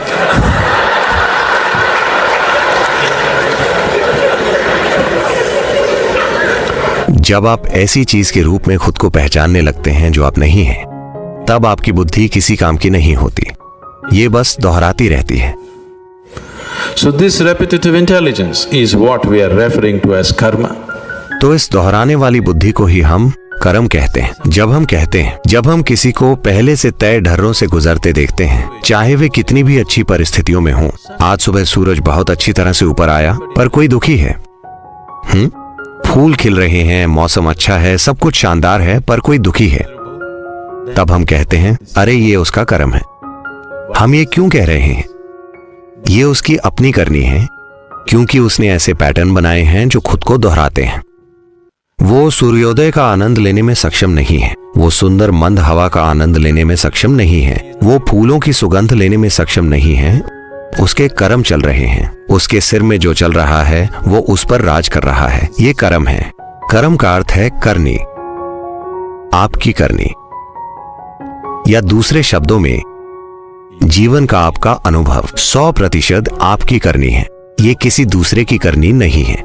जब आप ऐसी चीज के रूप में खुद को पहचानने लगते हैं जो आप नहीं हैं, तब आपकी बुद्धि किसी काम की नहीं होती, ये बस दोहराती रहती है। So this repetitive intelligence is what we are referring to as karma. तो इस दोहराने वाली बुद्धि को ही हम कर्म कहते हैं। जब हम किसी को पहले से तय ढर्रों से गुजरते देखते हैं, चाहे वे कितनी भी अच्छी परिस्थितियों में हों। आज सुबह सूरज बहुत अच्छी तरह से ऊपर आया, पर कोई दुखी है। फूल खिल रहे हैं, मौसम अच्छा है, सब कुछ शानदार है, पर कोई दुखी है। तब हम कहते हैं, अरे ये उसका कर्म है। हम ये क्यों कह रहे हैं? ये उसकी अपनी करनी है, क्योंकि उसने ऐसे पैटर्न बनाए हैं जो खुद को दोहराते हैं। वो सूर्योदय का आनंद लेने में सक्षम नहीं है, वो सुंदर मंद हवा का आनंद लेने में सक्षम नहीं है, वो फूलों की सुगंध लेने में सक्षम नहीं है। उसके कर्म चल रहे हैं, उसके सिर में जो चल रहा है वो उस पर राज कर रहा है। ये कर्म है। कर्म का अर्थ है करनी, आपकी करनी, या दूसरे शब्दों में जीवन का आपका अनुभव 100% आपकी करनी है। ये किसी दूसरे की करनी नहीं है।